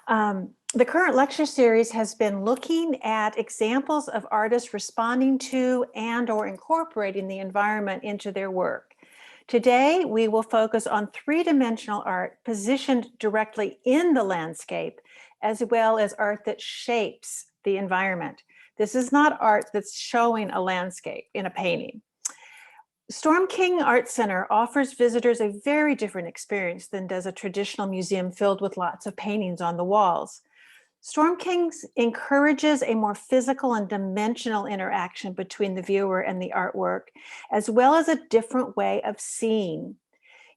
The current lecture series has been looking at examples of artists responding to and or incorporating the environment into their work. Today, we will focus on three-dimensional art positioned directly in the landscape, as well as art that shapes the environment. This is not art that's showing a landscape in a painting. Storm King Art Center offers visitors a very different experience than does a traditional museum filled with lots of paintings on the walls. Storm Kings encourages a more physical and dimensional interaction between the viewer and the artwork, as well as a different way of seeing.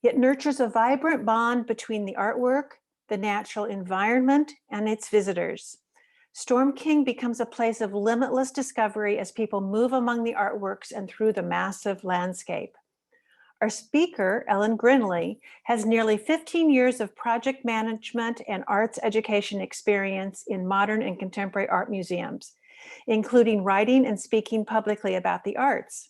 It nurtures a vibrant bond between the artwork, the natural environment, and its visitors. Storm King becomes a place of limitless discovery as people move among the artworks and through the massive landscape. Our speaker, Ellen Grenley, has nearly 15 years of project management and arts education experience in modern and contemporary art museums, including writing and speaking publicly about the arts.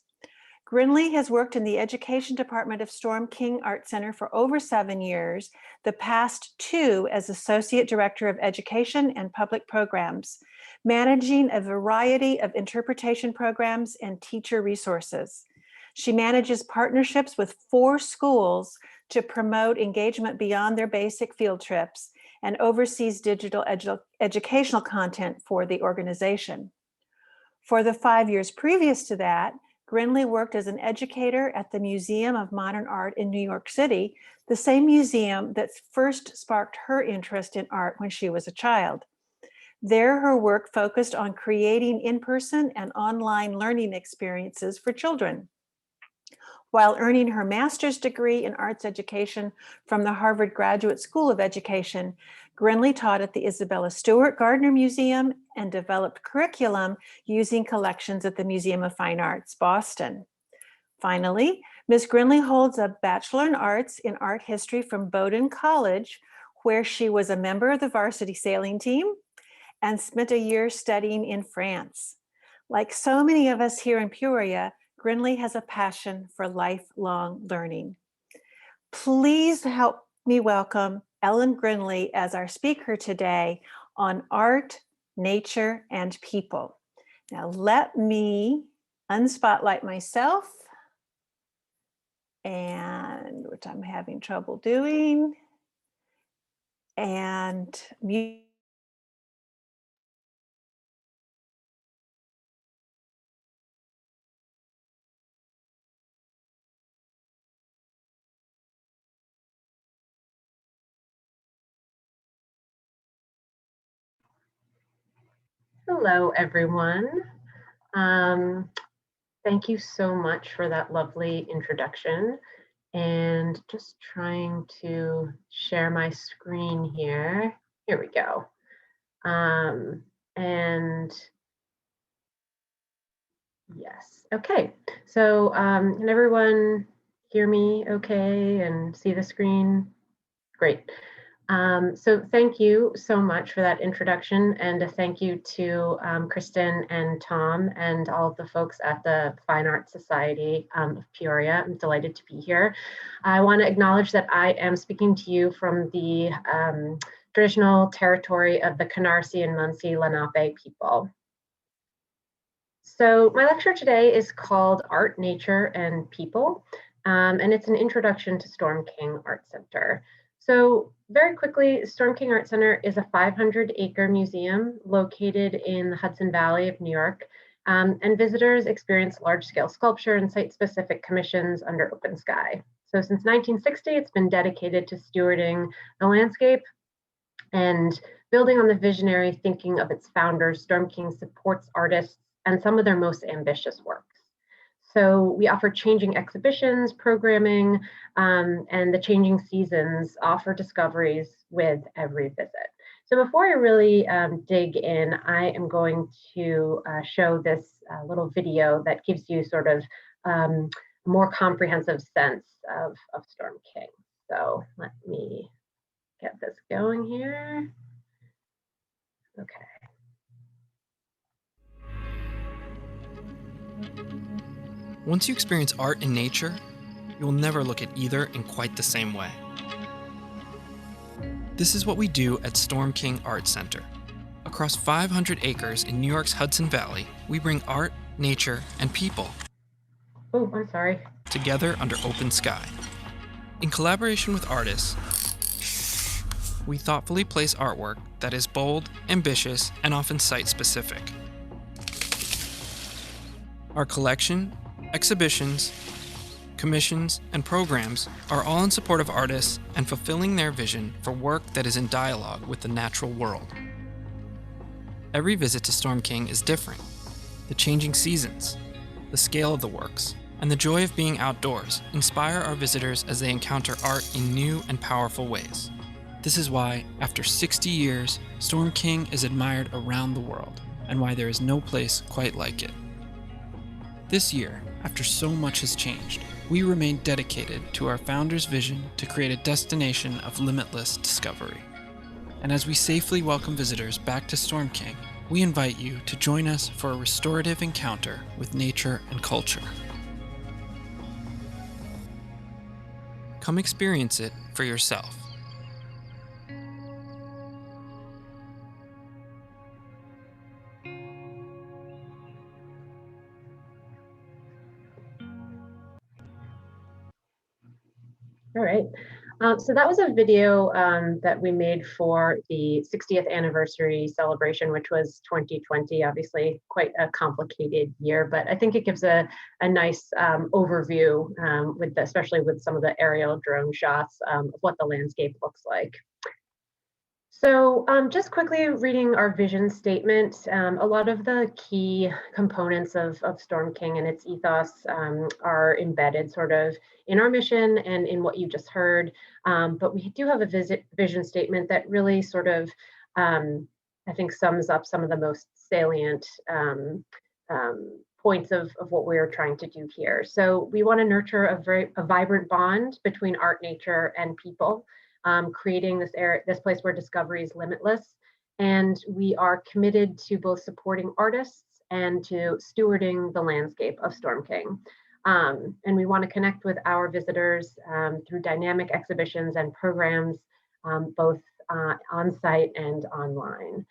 Grenley has worked in the education department of Storm King Art Center for over 7 years, the past 2 as Associate Director of Education and Public Programs, managing a variety of interpretation programs and teacher resources. She manages partnerships with 4 schools to promote engagement beyond their basic field trips and oversees digital educational content for the organization. For the 5 years previous to that, Grenley worked as an educator at the Museum of Modern Art in New York City, the same museum that first sparked her interest in art when she was a child. There, her work focused on creating in-person and online learning experiences for children. While earning her master's degree in arts education from the Harvard Graduate School of Education, Grenley taught at the Isabella Stewart Gardner Museum and developed curriculum using collections at the Museum of Fine Arts, Boston. Finally, Ms. Grenley holds a Bachelor in Arts in Art History from Bowdoin College, where she was a member of the varsity sailing team and spent a year studying in France. Like so many of us here in Peoria, Grenley has a passion for lifelong learning. Please help me welcome Ellen Grenley as our speaker today on art, nature, and people. Now let me unspotlight myself, and which I'm having trouble doing, and mute. Hello, everyone. Thank you so much for that lovely introduction. And just trying to share my screen here. Here we go. And yes, okay. So can everyone hear me okay and see the screen? Great. So thank you so much for that introduction, and a thank you to Kristen and Tom and all of the folks at the Fine Arts Society of Peoria. I'm delighted to be here. I want to acknowledge that I am speaking to you from the traditional territory of the Canarsie and Munsee Lenape people. So my lecture today is called Art, Nature, and People, and it's an introduction to Storm King Art Center. So very quickly, Storm King Art Center is a 500-acre museum located in the Hudson Valley of New York, and visitors experience large-scale sculpture and site-specific commissions under open sky. So since 1960, it's been dedicated to stewarding the landscape, and building on the visionary thinking of its founders, Storm King supports artists and some of their most ambitious works. So we offer changing exhibitions, programming, and the changing seasons offer discoveries with every visit. So before I really dig in, I am going to show this little video that gives you sort of a more comprehensive sense of Storm King. So let me get this going here. Okay. Once you experience art and nature, you will never look at either in quite the same way. This is what we do at Storm King Art Center. Across 500 acres in New York's Hudson Valley, we bring art, nature, and people Oh, I'm sorry. together under open sky. In collaboration with artists, we thoughtfully place artwork that is bold, ambitious, and often site-specific. Our collection, exhibitions, commissions, and programs are all in support of artists and fulfilling their vision for work that is in dialogue with the natural world. Every visit to Storm King is different. The changing seasons, the scale of the works, and the joy of being outdoors inspire our visitors as they encounter art in new and powerful ways. This is why, after 60 years, Storm King is admired around the world, and why there is no place quite like it. This year, after so much has changed, we remain dedicated to our founder's vision to create a destination of limitless discovery. And as we safely welcome visitors back to Storm King, we invite you to join us for a restorative encounter with nature and culture. Come experience it for yourself. All right. So that was a video that we made for the 60th anniversary celebration, which was 2020, obviously quite a complicated year, but I think it gives a nice overview especially with some of the aerial drone shots of what the landscape looks like. So just quickly reading our vision statement, a lot of the key components of Storm King and its ethos are embedded sort of in our mission and in what you just heard. But we do have a vision statement that really sort of, I think, sums up some of the most salient points of what we're trying to do here. So we want to nurture a vibrant bond between art, nature, and people. Creating this place where discovery is limitless. And we are committed to both supporting artists and to stewarding the landscape of Storm King. And we want to connect with our visitors through dynamic exhibitions and programs, both on site and online.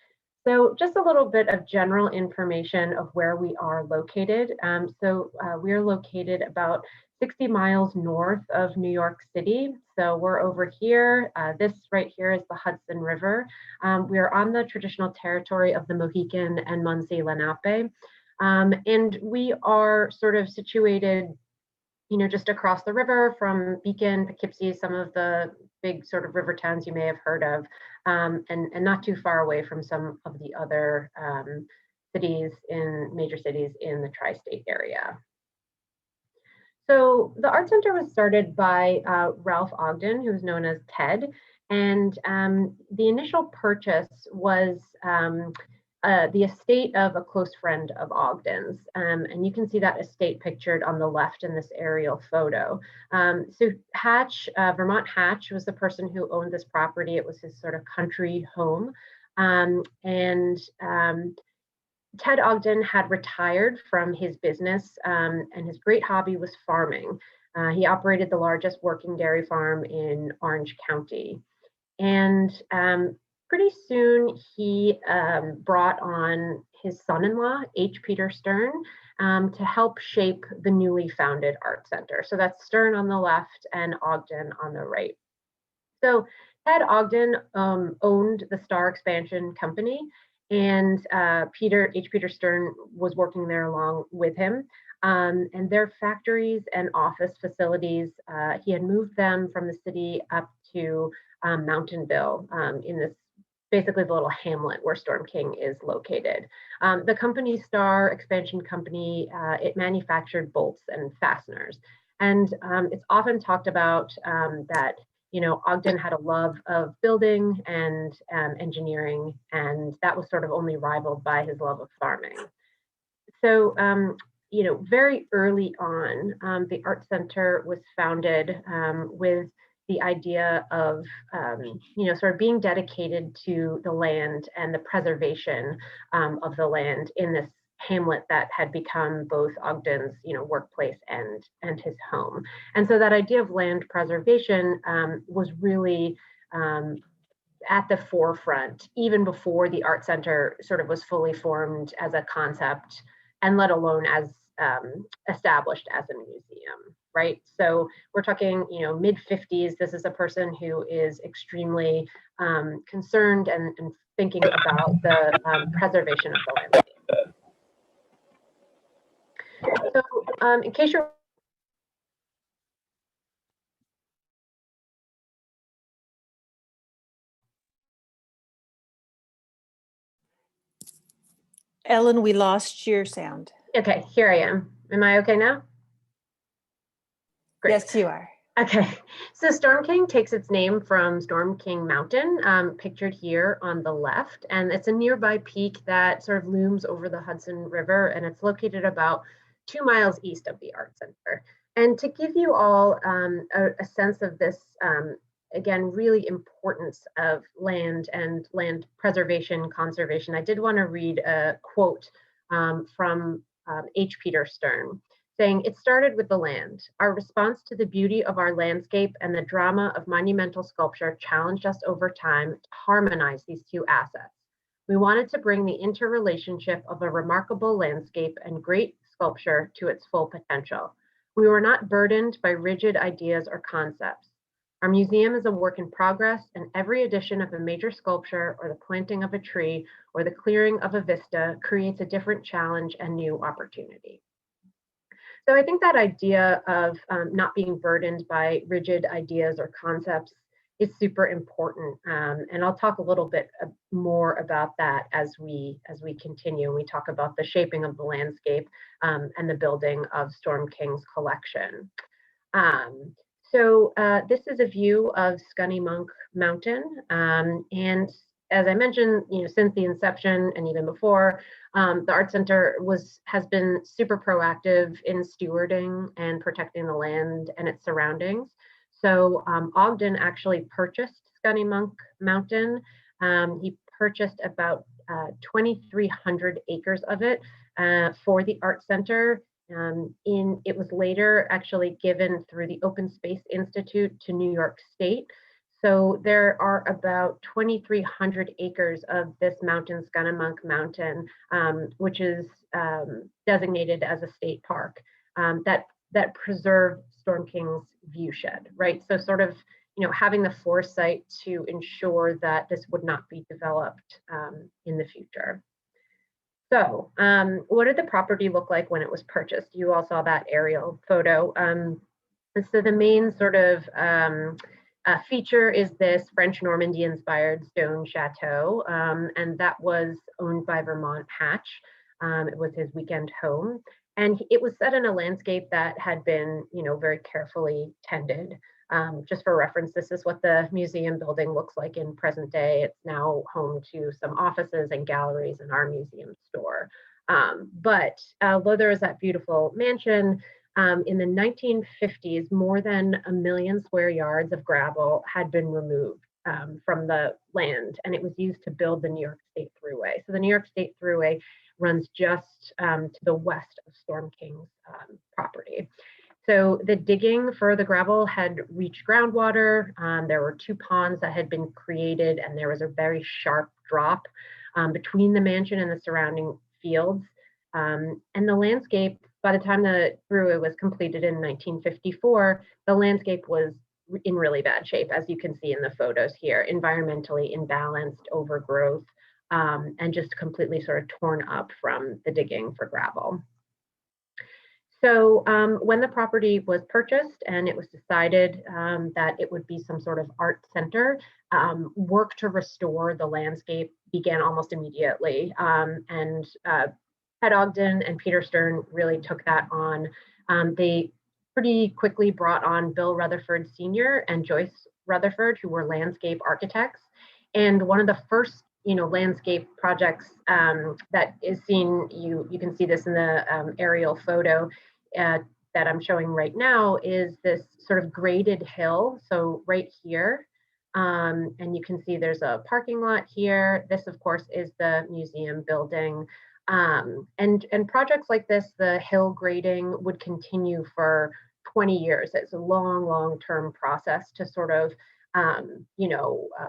So just a little bit of general information of where we are located. We are located about 60 miles north of New York City. So we're over here. This right here is the Hudson River. We are on the traditional territory of the Mohican and Munsee Lenape. And we are sort of situated, just across the river from Beacon, Poughkeepsie, some of the big sort of river towns you may have heard of, and not too far away from some of the other major cities in the tri-state area. So the Art Center was started by Ralph Ogden, who's known as Ted, and the initial purchase was the estate of a close friend of Ogden's, and you can see that estate pictured on the left in this aerial photo. So Hatch, Vermont Hatch, was the person who owned this property. It was his sort of country home, and Ted Ogden had retired from his business, and his great hobby was farming. He operated the largest working dairy farm in Orange County. And pretty soon he brought on his son-in-law, H. Peter Stern, to help shape the newly founded Art Center. So that's Stern on the left and Ogden on the right. So Ted Ogden owned the Star Expansion Company, and H. Peter Stern was working there along with him. And their factories and office facilities, he had moved them from the city up to Mountainville in this, basically the little hamlet where Storm King is located. The company, Star Expansion Company, it manufactured bolts and fasteners. And it's often talked about that Ogden had a love of building and engineering, and that was sort of only rivaled by his love of farming. So, very early on, the Art Center was founded with the idea of, sort of being dedicated to the land and the preservation of the land in this hamlet that had become both Ogden's, workplace and his home. And so that idea of land preservation was really at the forefront, even before the art center sort of was fully formed as a concept, and let alone as established as a museum, right? So we're talking, mid 50s. This is a person who is extremely concerned and thinking about the preservation of the landscape. So in case you're Ellen, we lost your sound. okay, here I am. Am I okay now? Great. Yes, you are. Okay, so Storm King takes its name from Storm King Mountain, pictured here on the left, and it's a nearby peak that sort of looms over the Hudson River, and it's located about 2 miles east of the Art Center. And to give you all a sense of this, again, really importance of land and land preservation, conservation, I did want to read a quote from H. Peter Stern, saying, "It started with the land. Our response to the beauty of our landscape and the drama of monumental sculpture challenged us over time to harmonize these two assets. We wanted to bring the interrelationship of a remarkable landscape and great sculpture to its full potential. We were not burdened by rigid ideas or concepts. Our museum is a work in progress, and every addition of a major sculpture or the planting of a tree or the clearing of a vista creates a different challenge and new opportunity." So I think that idea of not being burdened by rigid ideas or concepts is super important, and I'll talk a little bit more about that as we continue and we talk about the shaping of the landscape and the building of Storm King's collection. So this is a view of Scunny Mountain, and as I mentioned, since the inception and even before, the Art Center has been super proactive in stewarding and protecting the land and its surroundings. So Ogden actually purchased Scunny Mountain. He purchased about 2,300 acres of it for the Art Center. It was later actually given through the Open Space Institute to New York State. So there are about 2,300 acres of this mountain, Scunny Mountain, which is designated as a state park that preserve Storm King's viewshed, right? So sort of, having the foresight to ensure that this would not be developed in the future. So what did the property look like when it was purchased? You all saw that aerial photo. So the main sort of feature is this French Normandy inspired stone chateau, and that was owned by Vermont Hatch. It was his weekend home, and it was set in a landscape that had been, very carefully tended. Just for reference, this is what the museum building looks like in present day. It's now home to some offices and galleries in our museum store. But although there is that beautiful mansion, in the 1950s, more than 1 million square yards of gravel had been removed from the land, and it was used to build the New York State Thruway. So the New York State Thruway runs just to the west of Storm King's property. So the digging for the gravel had reached groundwater. There were 2 ponds that had been created, and there was a very sharp drop between the mansion and the surrounding fields. And the landscape, by the time the thruway was completed in 1954, the landscape was in really bad shape, as you can see in the photos here, environmentally imbalanced, overgrowth, and just completely sort of torn up from the digging for gravel. So when the property was purchased and it was decided that it would be some sort of art center, work to restore the landscape began almost immediately. And Ted Ogden and Peter Stern really took that on. They pretty quickly brought on Bill Rutherford Sr. and Joyce Rutherford, who were landscape architects. And one of the first landscape projects that is seen, you can see this in the aerial photo that I'm showing right now, is this sort of graded hill. So right here, and you can see there's a parking lot here. This, of course, is the museum building. And projects like this, the hill grading, would continue for 20 years. It's a long-term process to sort of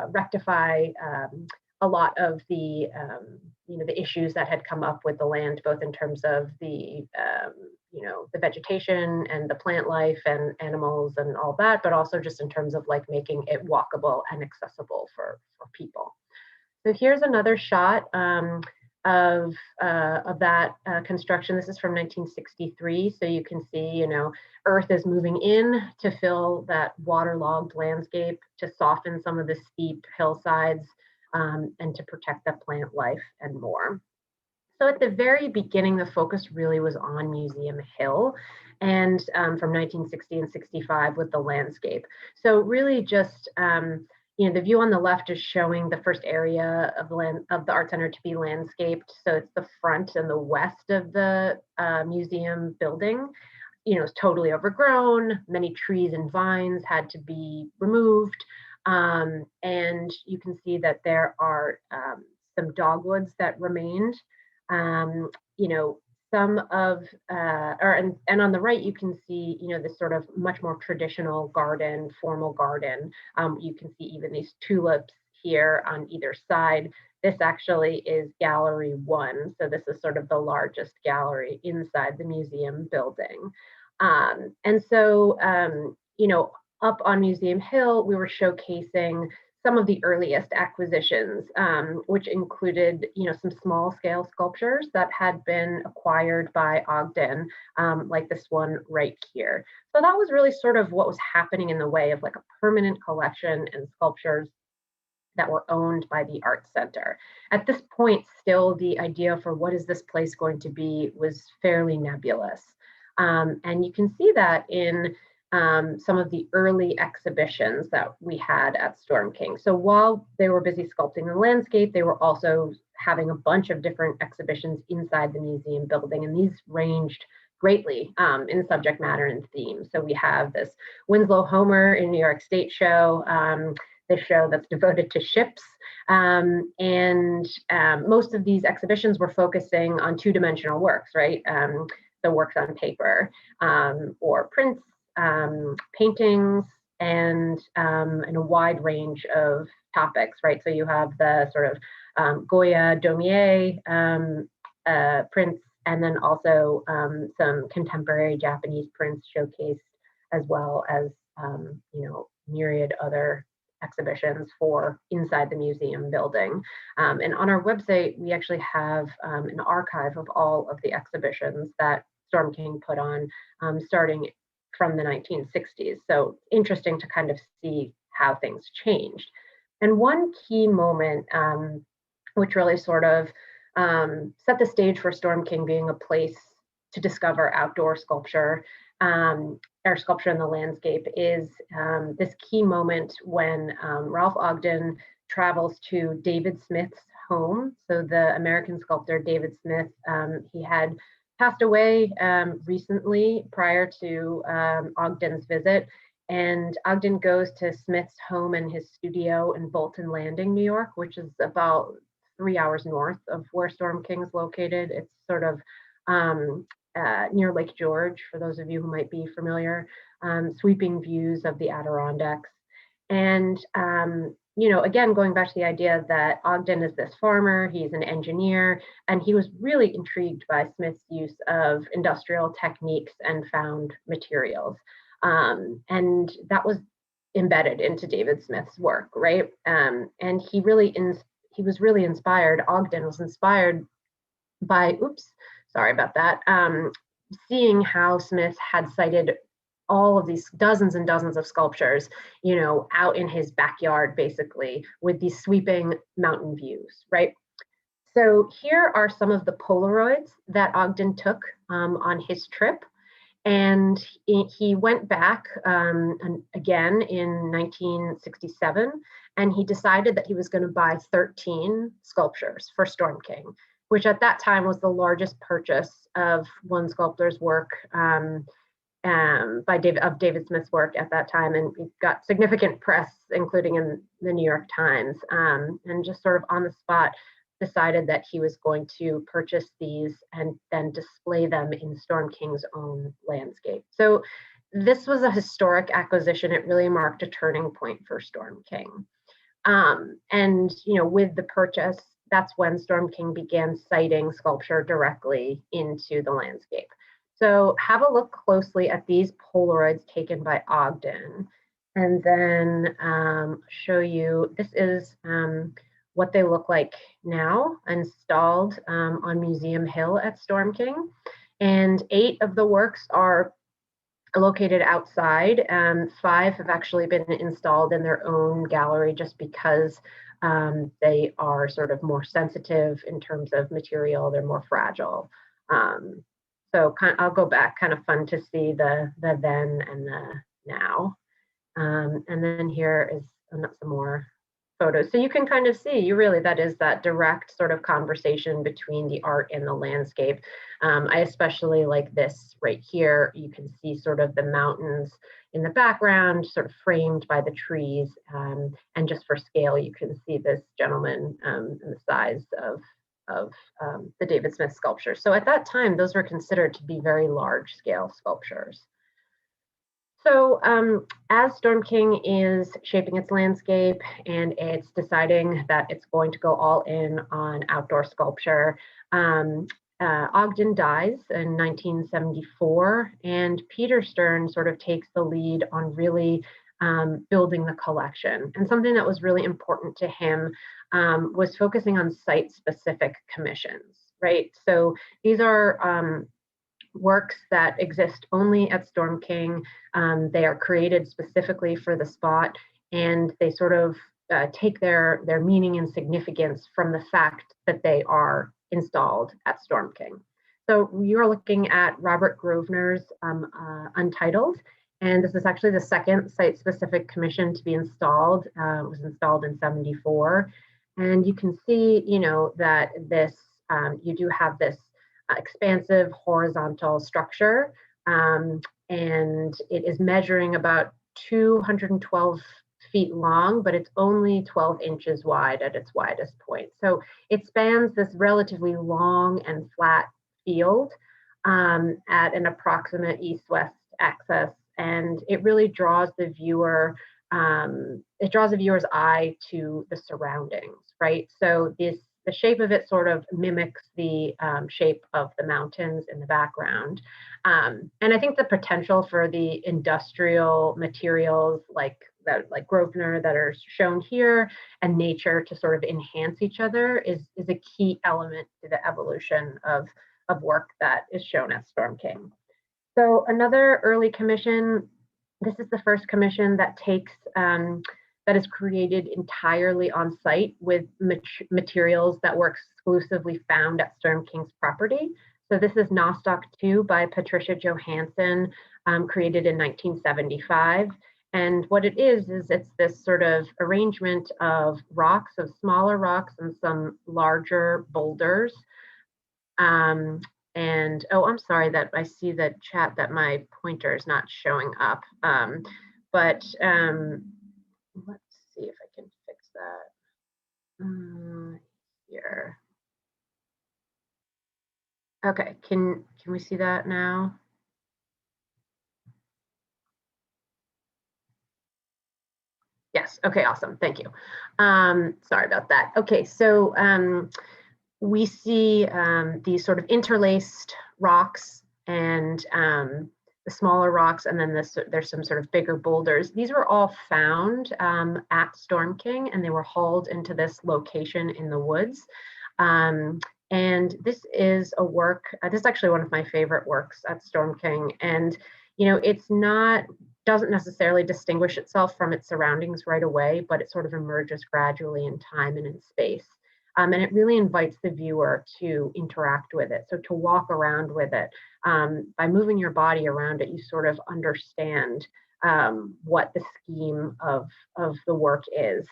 rectify a lot of the the issues that had come up with the land, both in terms of the vegetation and the plant life and animals and all that, but also just in terms of like making it walkable and accessible for people. So here's another shot of that construction. This is from 1963. So you can see, Earth is moving in to fill that waterlogged landscape, to soften some of the steep hillsides, and to protect the plant life and more. So at the very beginning, the focus really was on Museum Hill, and from 1960 and 65 with the landscape. So really just, the view on the left is showing the first area of the Art Center to be landscaped. So it's the front and the west of the museum building. It's totally overgrown. Many trees and vines had to be removed. And you can see that there are some dogwoods that remained. Some of, and on the right, you can see, this sort of much more traditional garden, formal garden. You can see even these tulips here on either side. This actually is Gallery 1. So this is sort of the largest gallery inside the museum building. And so, up on Museum Hill, we were showcasing some of the earliest acquisitions, which included, some small scale sculptures that had been acquired by Ogden, like this one right here. So that was really sort of what was happening in the way of like a permanent collection and sculptures that were owned by the Art Center. At this point, still the idea for what is this place going to be was fairly nebulous. And you can see that in some of the early exhibitions that we had at Storm King. So while they were busy sculpting the landscape, they were also having a bunch of different exhibitions inside the museum building, and these ranged greatly in subject matter and theme. So we have this Winslow Homer in New York State show, this show that's devoted to ships. And most of these exhibitions were focusing on two-dimensional works, right? The works on paper or prints, paintings, and a wide range of topics, right? So you have the sort of Goya Daumier prints, and then also some contemporary Japanese prints showcased, as well as myriad other exhibitions for inside the museum building. And on our website, we actually have an archive of all of the exhibitions that Storm King put on, starting from the 1960s. So interesting to kind of see how things changed. And one key moment, which really sort of set the stage for Storm King being a place to discover outdoor sculpture, or sculpture in the landscape, is this key moment when Ralph Ogden travels to David Smith's home. So the American sculptor David Smith, he had passed away recently prior to Ogden's visit. And Ogden goes to Smith's home and his studio in Bolton Landing, New York, which is about 3 hours north of where Storm King is located. It's sort of near Lake George, for those of you who might be familiar, sweeping views of the Adirondacks. And, again, going back to the idea that Ogden is this farmer, he's an engineer, and he was really intrigued by Smith's use of industrial techniques and found materials. And that was embedded into David Smith's work, right? And he was really inspired. Ogden was inspired by, sorry about that, seeing how Smith had cited all of these dozens and dozens of sculptures, out in his backyard, basically, with these sweeping mountain views, right? So here are some of the Polaroids that Ogden took on his trip. And he went back again in 1967, and he decided that he was going to buy 13 sculptures for Storm King, which at that time was the largest purchase of one sculptor's work of David Smith's work at that time. And it got significant press, including in the New York Times, and just sort of on the spot decided that he was going to purchase these and then display them in Storm King's own landscape. So this was a historic acquisition. It really marked a turning point for Storm King. And with the purchase, that's when Storm King began siting sculpture directly into the landscape. So have a look closely at these Polaroids taken by Ogden, and then show you, this is what they look like now, installed on Museum Hill at Storm King. And 8 of the works are located outside. 5 have actually been installed in their own gallery just because they are sort of more sensitive in terms of material. They're more fragile. So I'll go back, kind of fun to see the then and the now. And then here is some more photos. So you can kind of see, that is that direct sort of conversation between the art and the landscape. I especially like this right here. You can see sort of the mountains in the background, sort of framed by the trees. And just for scale, you can see this gentleman and the size of the David Smith sculpture. So at that time, those were considered to be very large scale sculptures. So as Storm King is shaping its landscape and it's deciding that it's going to go all in on outdoor sculpture, Ogden dies in 1974, and Peter Stern sort of takes the lead on really building the collection. And something that was really important to him was focusing on site-specific commissions, right? So these are works that exist only at Storm King. They are created specifically for the spot, and they sort of take their meaning and significance from the fact that they are installed at Storm King. So you're looking at Robert Grosvenor's Untitled, and this is actually the second site-specific commission to be installed. It was installed in '74, and you can see, that this you do have this expansive horizontal structure, and it is measuring about 212 feet long, but it's only 12 inches wide at its widest point. So it spans this relatively long and flat field at an approximate east-west axis, and it really draws the viewer. It draws the viewer's eye to the surroundings, right? So the shape of it sort of mimics the shape of the mountains in the background. And I think the potential for the industrial materials like Grosvenor that are shown here and nature to sort of enhance each other is a key element to the evolution of work that is shown at Storm King. So another early commission, this is the first commission that takes that is created entirely on site with materials that were exclusively found at Storm King's property. So this is Nostoc 2 by Patricia Johansson, created in 1975. And what it is it's this sort of arrangement of rocks, of smaller rocks and some larger boulders. And oh, I'm sorry that I see the chat that my pointer is not showing up. But let's see if I can fix that here. Okay, can we see that now? Yes, okay, awesome, thank you. Sorry about that. Okay, so we see these sort of interlaced rocks and the smaller rocks, and then there's some sort of bigger boulders. These were all found at Storm King, and they were hauled into this location in the woods. And this is a work, this is actually one of my favorite works at Storm King. And, it's doesn't necessarily distinguish itself from its surroundings right away, but it sort of emerges gradually in time and in space. And it really invites the viewer to interact with it. So to walk around with it, by moving your body around it, you sort of understand what the scheme of the work is.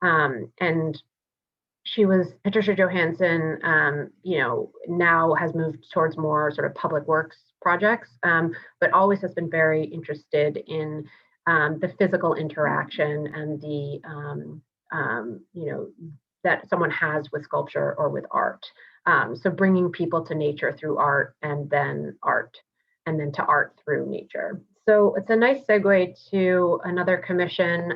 And Patricia Johansson, now has moved towards more sort of public works projects, but always has been very interested in the physical interaction and the, that someone has with sculpture or with art. So bringing people to nature through art, and then to art through nature. So it's a nice segue to another commission.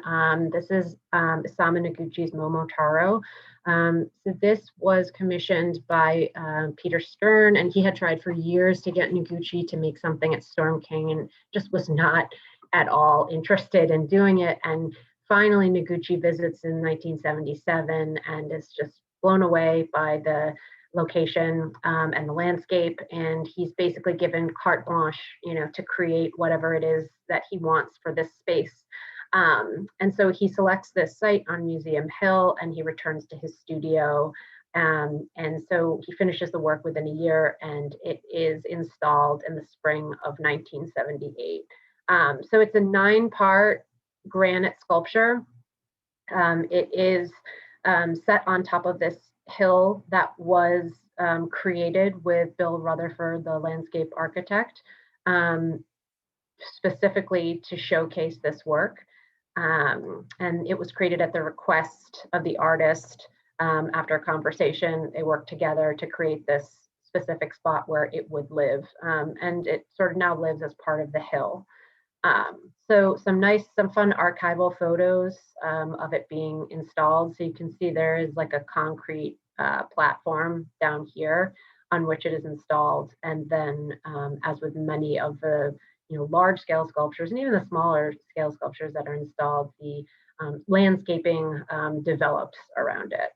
This is Isamu Noguchi's Momotaro. So this was commissioned by Peter Stern, and he had tried for years to get Noguchi to make something at Storm King and just was not at all interested in doing it. And finally, Noguchi visits in 1977 and is just blown away by the location and the landscape, and he's basically given carte blanche, to create whatever it is that he wants for this space. And so he selects this site on Museum Hill, and he returns to his studio. And so he finishes the work within a year, and it is installed in the spring of 1978. So it's a 9-part granite sculpture. It is set on top of this hill that was created with Bill Rutherford, the landscape architect, specifically to showcase this work. And it was created at the request of the artist. After a conversation, they worked together to create this specific spot where it would live. And it sort of now lives as part of the hill. So some fun archival photos of it being installed. So you can see there is like a concrete platform down here on which it is installed. And then as with many of the large scale sculptures and even the smaller scale sculptures that are installed, the landscaping develops around it.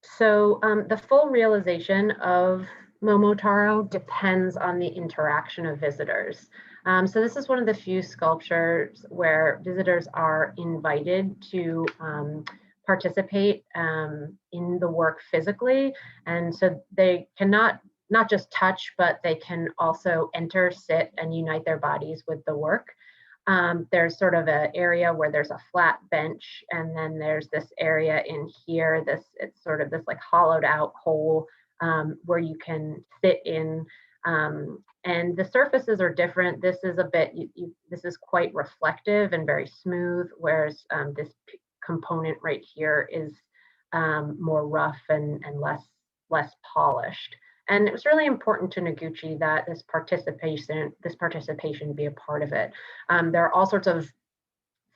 So the full realization of Momotaro depends on the interaction of visitors. So this is one of the few sculptures where visitors are invited to participate in the work physically. And so they cannot not just touch, but they can also enter, sit, and unite their bodies with the work. There's sort of an area where there's a flat bench, and then there's this area in here, it's sort of this like hollowed out hole where you can sit in, and the surfaces are different. This is a bit, this is quite reflective and very smooth, whereas this component right here is more rough and less polished. And it was really important to Noguchi that this participation be a part of it. There are all sorts of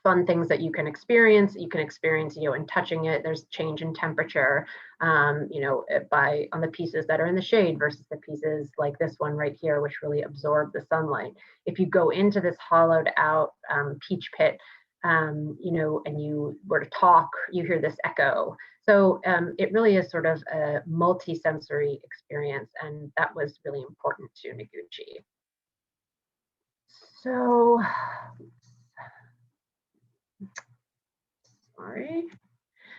fun things that you can experience. You can experience, in touching it. There's change in temperature, on the pieces that are in the shade versus the pieces like this one right here, which really absorb the sunlight. If you go into this hollowed out peach pit, and you were to talk, you hear this echo. So it really is sort of a multi-sensory experience, and that was really important to Noguchi. So,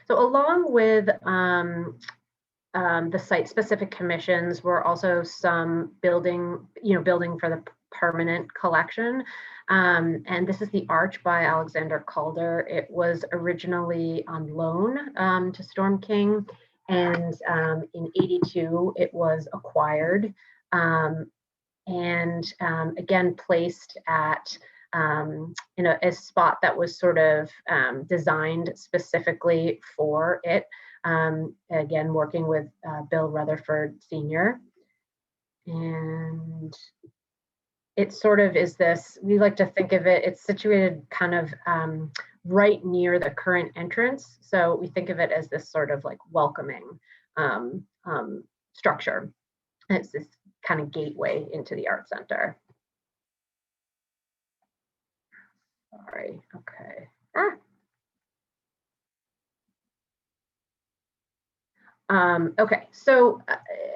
So along with the site-specific commissions were also some building for the permanent collection. And this is the Arch by Alexander Calder. It was originally on loan to Storm King, and in '82 it was acquired, and again placed at a spot that was sort of designed specifically for it. Again, working with Bill Rutherford Sr. And it sort of is this, we like to think of it, it's situated kind of right near the current entrance. So we think of it as this sort of like welcoming structure. It's this kind of gateway into the art center. Sorry, okay. Okay, so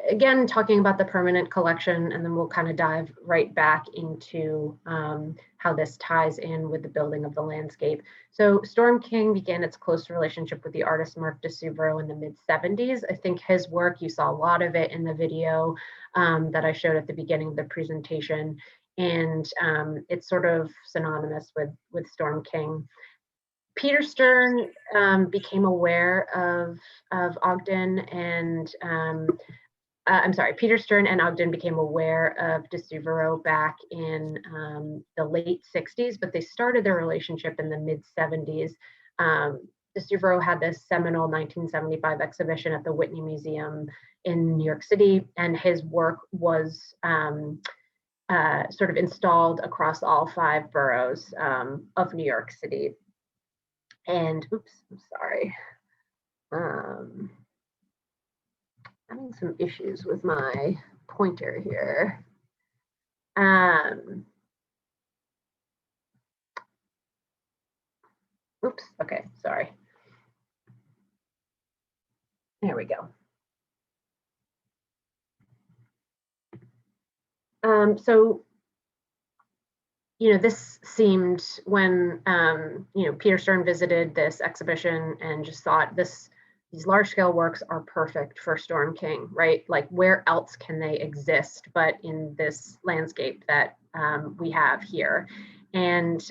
again, talking about the permanent collection, and then we'll kind of dive right back into how this ties in with the building of the landscape. So Storm King began its close relationship with the artist Mark DeSuvero in the mid-'70s. I think his work, you saw a lot of it in the video that I showed at the beginning of the presentation, and it's sort of synonymous with Storm King. Peter Stern became aware of Ogden, and Peter Stern and Ogden became aware of DeSuvero back in the late '60s, but they started their relationship in the mid-'70s. DeSuvero had this seminal 1975 exhibition at the Whitney Museum in New York City, and his work was sort of installed across all 5 boroughs of New York City. And oops, I'm sorry. Having some issues with my pointer here. Oops, okay, sorry. There we go. So, this seemed when, Peter Stern visited this exhibition and just thought these large scale works are perfect for Storm King, right? Like, where else can they exist but in this landscape that we have here? And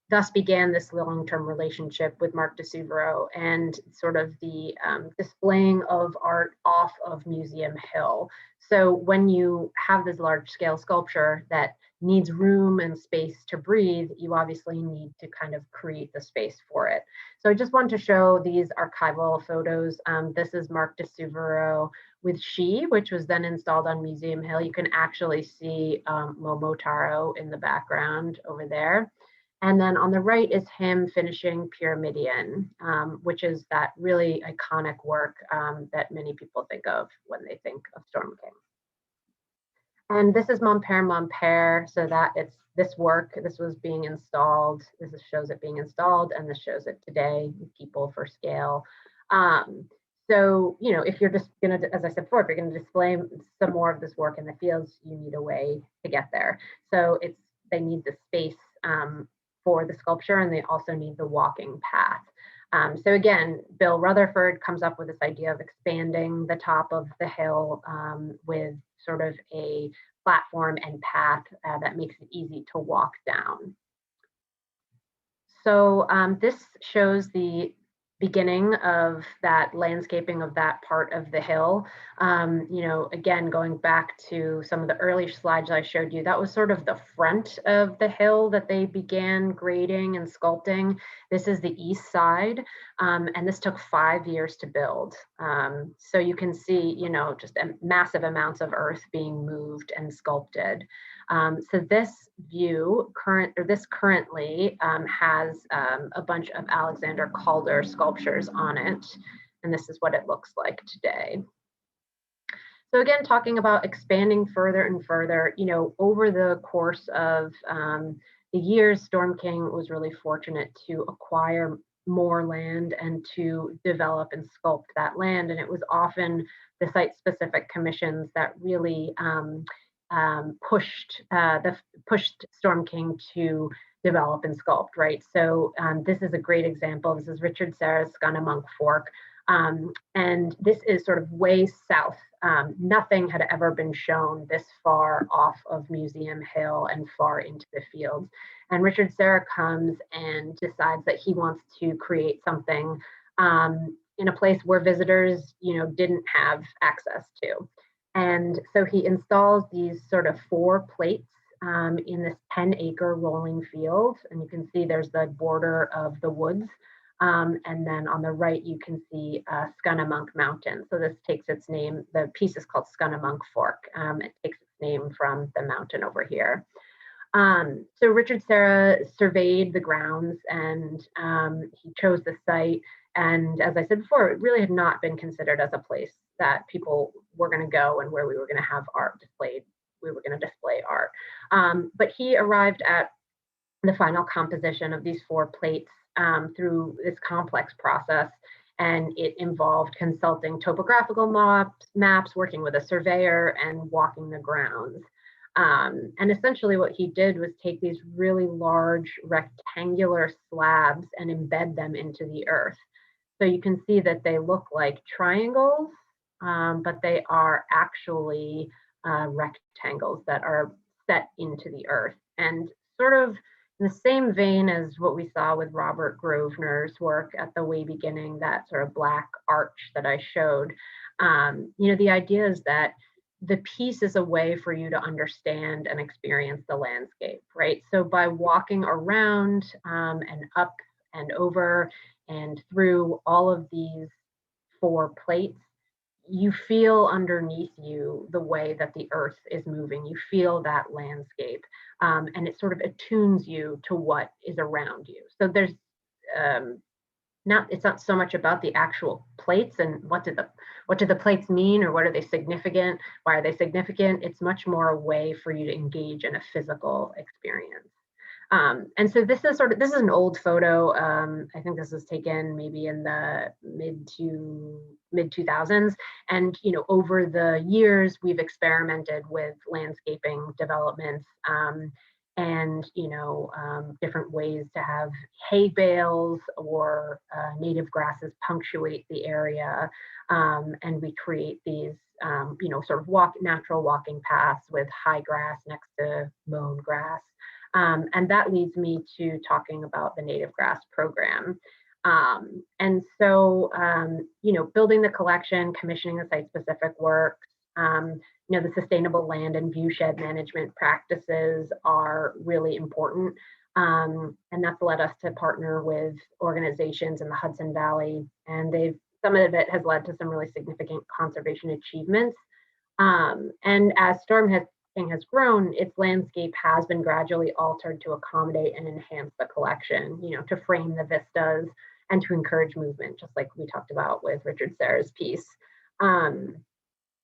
thus began this long-term relationship with Mark DeSuvero and sort of the displaying of art off of Museum Hill. So when you have this large-scale sculpture that needs room and space to breathe, you obviously need to kind of create the space for it. So I just wanted to show these archival photos. This is Mark DeSuvero with She, which was then installed on Museum Hill. You can actually see Momotaro in the background over there. And then on the right is him finishing Pyramidion, which is that really iconic work that many people think of when they think of Storm King. And this is Mon Père, Mon Père, so that it's this work, this was being installed, this shows it being installed, and this shows it today, people for scale. So, if you're just gonna, as I said before, if you're gonna display some more of this work in the fields, you need a way to get there. So they need the space for the sculpture, and they also need the walking path. So again, Bill Rutherford comes up with this idea of expanding the top of the hill with sort of a platform and path that makes it easy to walk down. So this shows the beginning of that landscaping of that part of the hill. Again, going back to some of the early slides I showed you, that was sort of the front of the hill that they began grading and sculpting. This is the east side, and this took 5 years to build. So you can see, just massive amounts of earth being moved and sculpted. So this view currently has a bunch of Alexander Calder sculptures on it, and this is what it looks like today. So again, talking about expanding further and further, over the course of the years, Storm King was really fortunate to acquire more land and to develop and sculpt that land, and it was often the site-specific commissions that really pushed Storm King to develop and sculpt, right? So this is a great example. This is Richard Serra's Scunnamunk Fork, and this is sort of way south. Nothing had ever been shown this far off of Museum Hill and far into the fields. And Richard Serra comes and decides that he wants to create something in a place where visitors, didn't have access to. And so he installs these sort of 4 plates in this 10-acre rolling field. And you can see there's the border of the woods. And then on the right, you can see Scunnamunk Mountain. So this takes its name, the piece is called Scunnamunk Fork. It takes its name from the mountain over here. So Richard Serra surveyed the grounds and he chose the site. And as I said before, it really had not been considered as a place that people were going to go and where we were going to have art displayed. We were going to display art. But he arrived at the final composition of these 4 plates through this complex process. And it involved consulting topographical maps, working with a surveyor, and walking the grounds. And essentially what he did was take these really large rectangular slabs and embed them into the earth. So you can see that they look like triangles, but they are actually rectangles that are set into the earth. And sort of in the same vein as what we saw with Robert Grosvenor's work at the way beginning, that sort of black arch that I showed, the idea is that the piece is a way for you to understand and experience the landscape, right? So by walking around and up and over and through all of these 4 plates, you feel underneath you the way that the earth is moving. You feel that landscape, and it sort of attunes you to what is around you. So there's it's not so much about the actual plates and what do the plates mean, or what are they significant? Why are they significant? It's much more a way for you to engage in a physical experience. And so this is an old photo. I think this was taken maybe in the mid 2000s. And, over the years, we've experimented with landscaping developments, and, different ways to have hay bales or native grasses punctuate the area. And we create these, sort of natural walking paths with high grass next to mown grass. And that leads me to talking about the native grass program. And so, building the collection, commissioning the site-specific works, the sustainable land and viewshed management practices are really important. And that's led us to partner with organizations in the Hudson Valley, and some of it has led to some really significant conservation achievements. And as Storm has grown, its landscape has been gradually altered to accommodate and enhance the collection, to frame the vistas and to encourage movement, just like we talked about with Richard Serra's piece.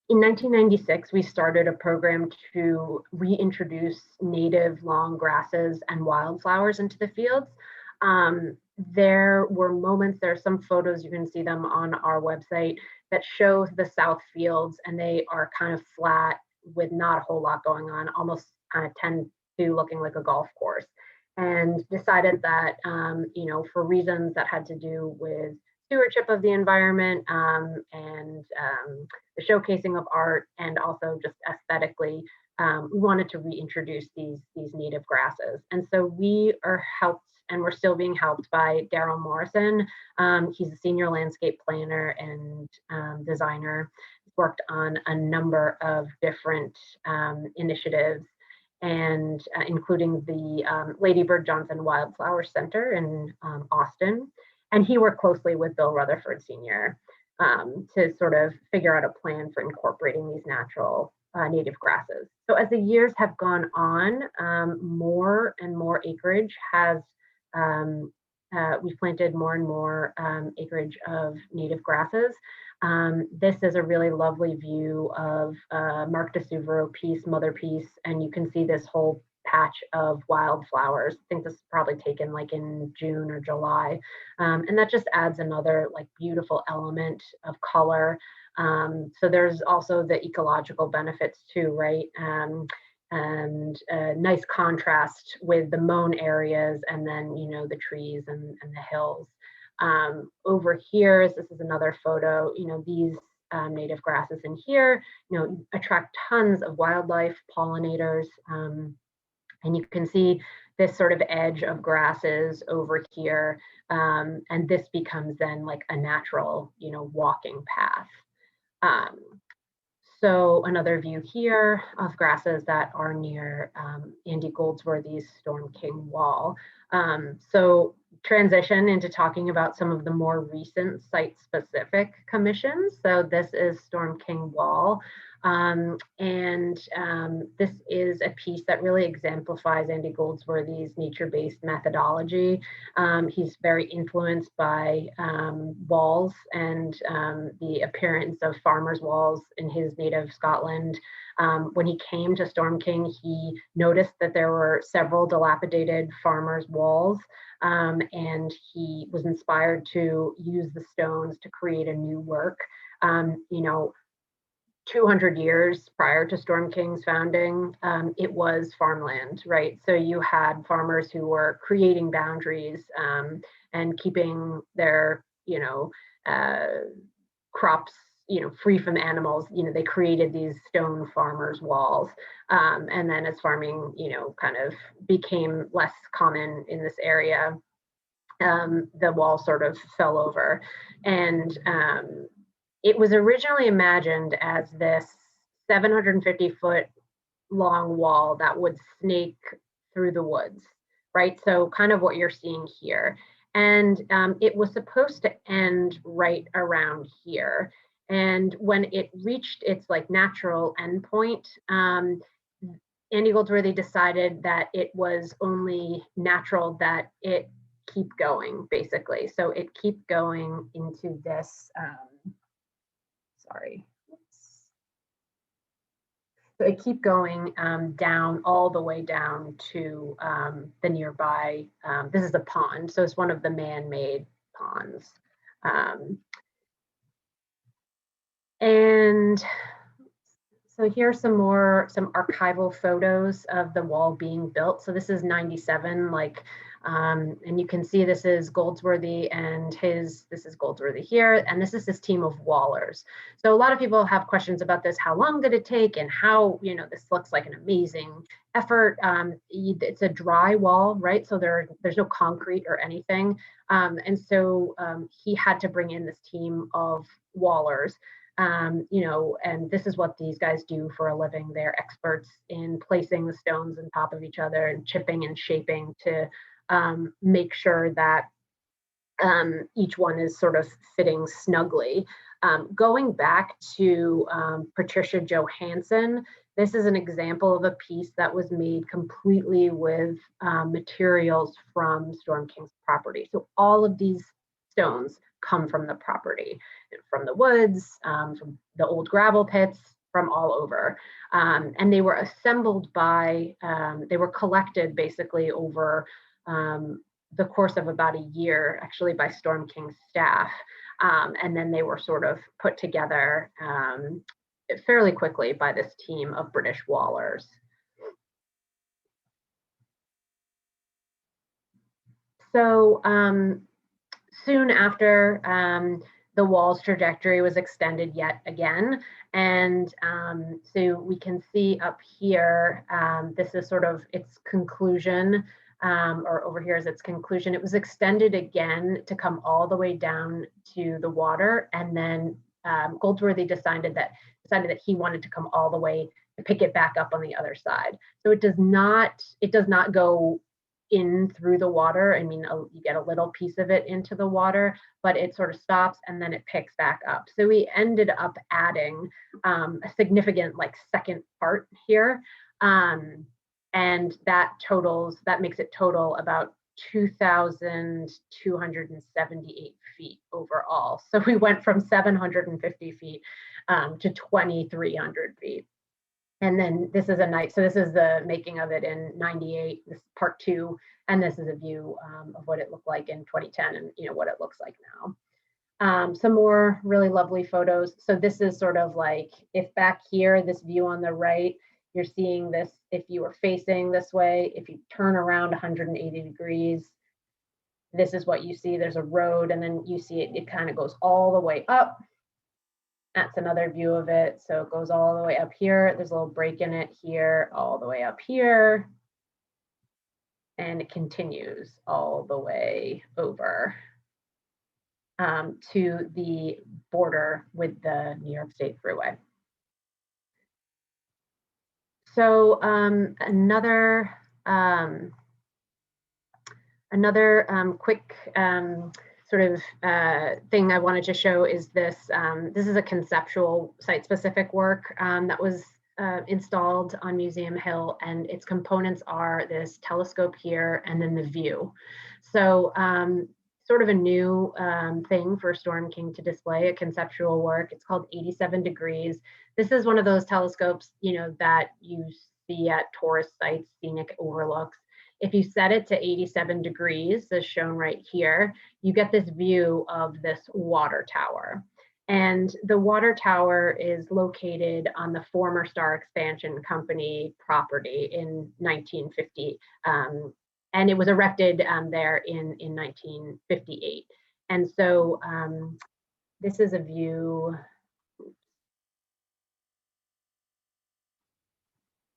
In 1996, we started a program to reintroduce native long grasses and wildflowers into the fields. There are some photos, you can see them on our website, that show the south fields, and they are kind of flat with not a whole lot going on, almost kind of tend to looking like a golf course. And decided that, for reasons that had to do with stewardship of the environment, and the showcasing of art, and also just aesthetically, we wanted to reintroduce these native grasses. And so we are helped, and we're still being helped by Daryl Morrison. He's a senior landscape planner and designer. He's worked on a number of different initiatives, and including the Lady Bird Johnson Wildflower Center in Austin. And he worked closely with Bill Rutherford Sr. To sort of figure out a plan for incorporating these natural native grasses. So as the years have gone on, more and more acreage has, we've planted more and more acreage of native grasses. This is a really lovely view of Mark DeSuvero piece, Mother Piece, and you can see this whole patch of wildflowers. I think this is probably taken like in June or July. And that just adds another like beautiful element of color. So there's also the ecological benefits too, right? And a nice contrast with the mown areas, and then, the trees and the hills. Over here, this is another photo, these native grasses in here, attract tons of wildlife, pollinators, and you can see this sort of edge of grasses over here, and this becomes then like a natural, walking path. So another view here of grasses that are near Andy Goldsworthy's Storm King Wall. So transition into talking about some of the more recent site-specific commissions. So this is Storm King Wall. This is a piece that really exemplifies Andy Goldsworthy's nature-based methodology. He's very influenced by walls and the appearance of farmers' walls in his native Scotland. When he came to Storm King, he noticed that there were several dilapidated farmers' walls, and he was inspired to use the stones to create a new work. 200 years prior to Storm King's founding, it was farmland, right? So you had farmers who were creating boundaries and keeping their, crops, free from animals. They created these stone farmers' walls. And then as farming, kind of became less common in this area, the wall sort of fell over. And it was originally imagined as this 750-foot long wall that would snake through the woods, right? So kind of what you're seeing here. And it was supposed to end right around here. And when it reached its like natural endpoint, Andy Goldsworthy decided that it was only natural that it keep going, basically. So it keep going into this, sorry. So it keep going down all the way down to the nearby, this is a pond. So it's one of the man-made ponds. And so here's some archival photos of the wall being built. So this is 97, like, and you can see this is Goldsworthy and this is Goldsworthy here, and this is his team of wallers. So a lot of people have questions about this. How long did it take, and how, this looks like an amazing effort. It's a dry wall, right? So there's no concrete or anything. And so he had to bring in this team of wallers. And this is what these guys do for a living. They're experts in placing the stones on top of each other and chipping and shaping to make sure that each one is sort of fitting snugly. Going back to Patricia Johansson, this is an example of a piece that was made completely with materials from Storm King's property. So all of these stones come from the property, from the woods, from the old gravel pits, from all over. And they were assembled they were collected basically over the course of about a year, actually, by Storm King's staff. And then they were sort of put together fairly quickly by this team of British wallers. So soon after, the wall's trajectory was extended yet again. And so we can see up here, this is sort of its conclusion, or over here is its conclusion. It was extended again to come all the way down to the water. And then Goldsworthy decided that he wanted to come all the way to pick it back up on the other side. So it does not go in through the water. I mean, you get a little piece of it into the water, but it sort of stops and then it picks back up. So we ended up adding a significant second part here. And that makes it total about 2,278 feet overall. So we went from 750 feet to 2,300 feet. And then this is this is the making of it in 98, this is part 2, and this is a view of what it looked like in 2010 and what it looks like now. Some more really lovely photos. So this is sort of like, if back here, this view on the right, you're seeing this, if you were facing this way, if you turn around 180 degrees, this is what you see. There's a road, and then you see it kind of goes all the way up. That's another view of it. So it goes all the way up here. There's a little break in it here, all the way up here. And it continues all the way over to the border with the New York State Freeway. So another quick sort of thing I wanted to show is this. This is a conceptual site-specific work that was installed on Museum Hill, and its components are this telescope here and then the view. So sort of a new thing for Storm King to display, a conceptual work. It's called 87 Degrees. This is one of those telescopes, that you see at tourist sites, scenic overlooks. If you set it to 87 degrees, as shown right here, you get this view of this water tower. And the water tower is located on the former Star Expansion Company property in 1950. And it was erected there in 1958. And so this is a view.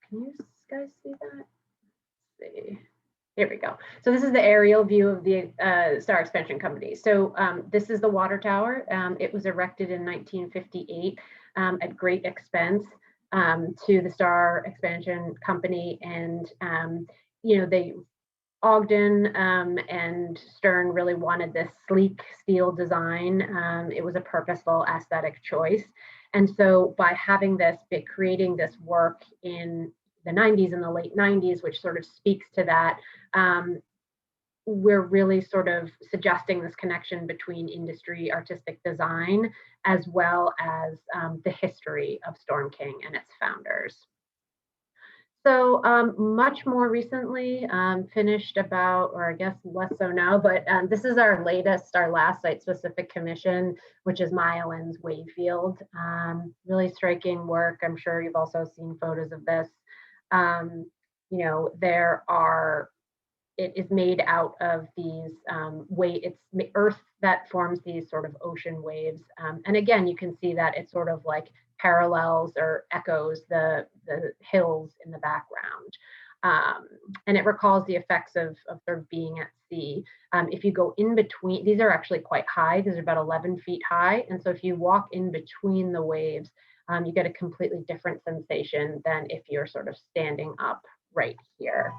Can you guys see that? Let's see. Here we go. So this is the aerial view of the Star Expansion Company. So this is the water tower. It was erected in 1958 at great expense to the Star Expansion Company. And, they Ogden and Stern really wanted this sleek steel design. It was a purposeful aesthetic choice. And so by having this, by creating this work in the 90s and the late 90s, which sort of speaks to that, we're really sort of suggesting this connection between industry, artistic design, as well as the history of Storm King and its founders. So much more recently, finished about, or I guess less so now, but this is our last site-specific commission, which is Myolin's Wayfield. Really striking work. I'm sure you've also seen photos of this. You know, it is made out of these it's earth that forms these sort of ocean waves. And again, you can see that it's sort of like parallels or echoes the hills in the background. And it recalls the effects of sort of being at sea. If you go in between, these are actually quite high. These are about 11 feet high. And so if you walk in between the waves, you get a completely different sensation than if you're sort of standing up right here.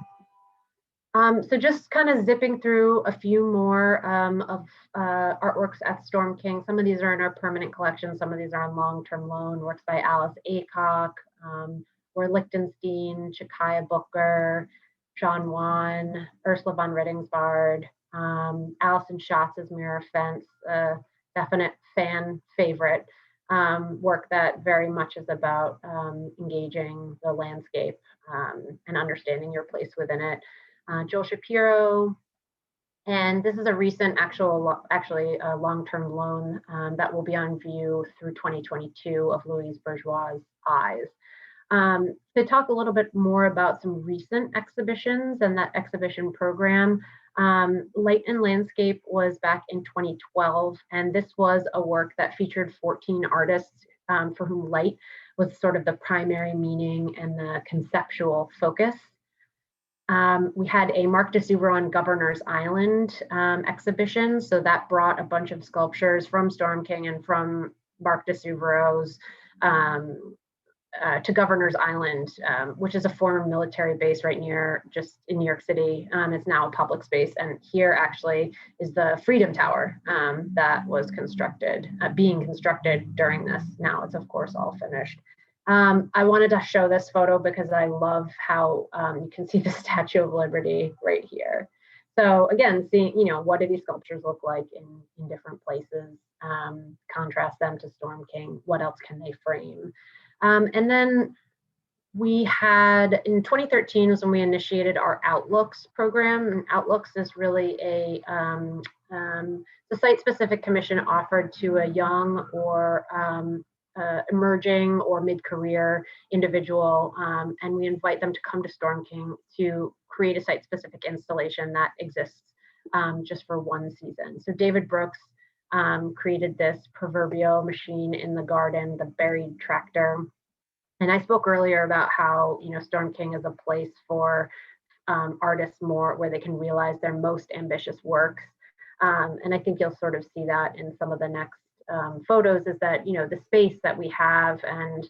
So just kind of zipping through a few more of artworks at Storm King. Some of these are in our permanent collection. Some of these are on long-term loan. Works by Alice Aycock, Roy Lichtenstein, Chakaya Booker, Sean Wan, Ursula von Reddingsbard, Alison Schatz's Mirror Fence, definite fan favorite. Work that very much is about engaging the landscape and understanding your place within it. Joel Shapiro, and this is a recent actually long-term loan that will be on view through 2022 of Louise Bourgeois' Eyes. To talk a little bit more about some recent exhibitions and that exhibition program, Light and Landscape was back in 2012, and this was a work that featured 14 artists for whom light was sort of the primary meaning and the conceptual focus. We had a Marc de Souvreau on Governor's Island exhibition, so that brought a bunch of sculptures from Storm King and from Marc de Souvreau's to Governor's Island, which is a former military base right near, just in New York City. It's now a public space, and here actually is the Freedom Tower that was being constructed during this. Now it's of course all finished. I wanted to show this photo because I love how you can see the Statue of Liberty right here. So again, seeing, you know, what do these sculptures look like in different places, contrast them to Storm King, what else can they frame? And then we had, in 2013 was when we initiated our Outlooks program. And Outlooks is really the site-specific commission offered to a young or emerging or mid-career individual, and we invite them to come to Storm King to create a site-specific installation that exists just for one season. So David Brooks created this proverbial machine in the garden, the buried tractor. And I spoke earlier about how, you know, Storm King is a place for artists more where they can realize their most ambitious works. And I think you'll sort of see that in some of the next photos, is that, you know, the space that we have and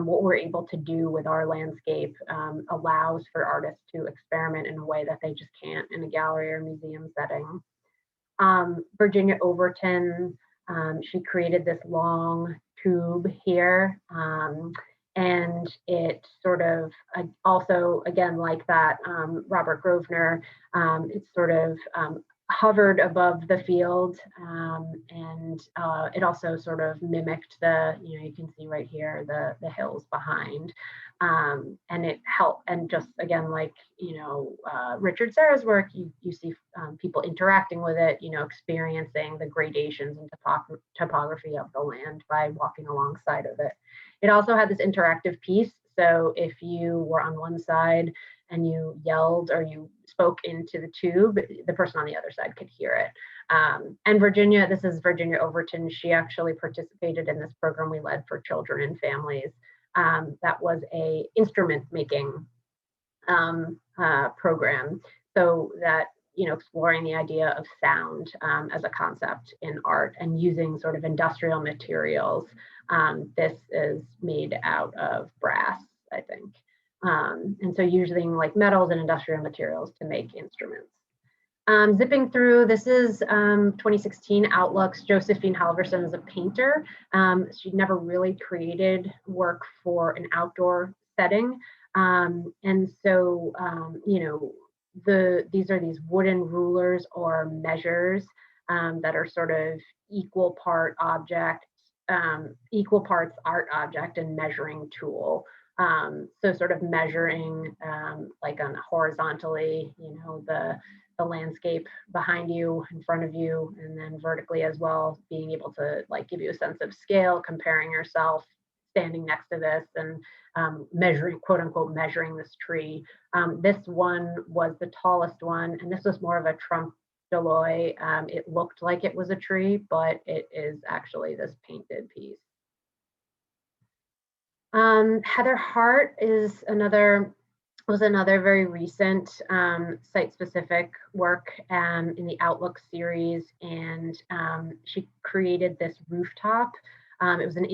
what we're able to do with our landscape allows for artists to experiment in a way that they just can't in a gallery or museum setting. Virginia Overton, she created this long tube here, and it sort of also, again, like that, Robert Grosvenor, it's sort of hovered above the field, and it also sort of mimicked the, you know, you can see right here the hills behind, and it helped. And just again, like, you know, Richard Serra's work, you see people interacting with it, you know, experiencing the gradations and topography of the land by walking alongside of it. It also had this interactive piece, so if you were on one side and you yelled or you spoke into the tube, the person on the other side could hear it. And Virginia, this is Virginia Overton. She actually participated in this program we led for children and families. That was a instrument making program. So that, you know, exploring the idea of sound as a concept in art and using sort of industrial materials. This is made out of brass, I think. And so using like metals and industrial materials to make instruments. Zipping through, this is 2016 Outlook's Josephine Halverson is a painter. She never really created work for an outdoor setting. And so, these are these wooden rulers or measures that are sort of equal parts art object and measuring tool. So sort of measuring like on horizontally, the landscape behind you, in front of you, and then vertically as well, being able to like give you a sense of scale, comparing yourself standing next to this and measuring, quote unquote, measuring this tree. This one was the tallest one, and this was more of a trunk Deloy. It looked like it was a tree, but it is actually this painted piece. Heather Hart was another very recent site-specific work in the Outlook series, and she created this rooftop. It was an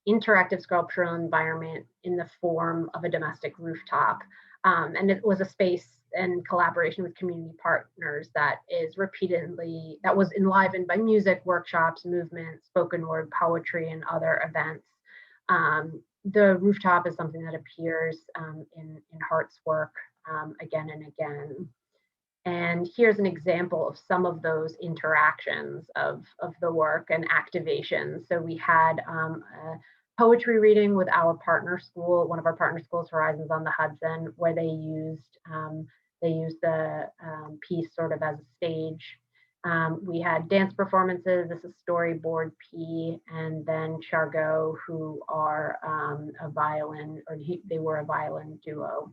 interactive sculptural environment in the form of a domestic rooftop, and it was a space and collaboration with community partners that was enlivened by music, workshops, movement, spoken word, poetry, and other events. The rooftop is something that appears in Hart's work again and again. And here's an example of some of those interactions of the work and activations. So we had a poetry reading with our partner school, one of our partner schools, Horizons on the Hudson, where they used the piece sort of as a stage. We had dance performances. This is Storyboard P, and then Chargot, who are they were a violin duo.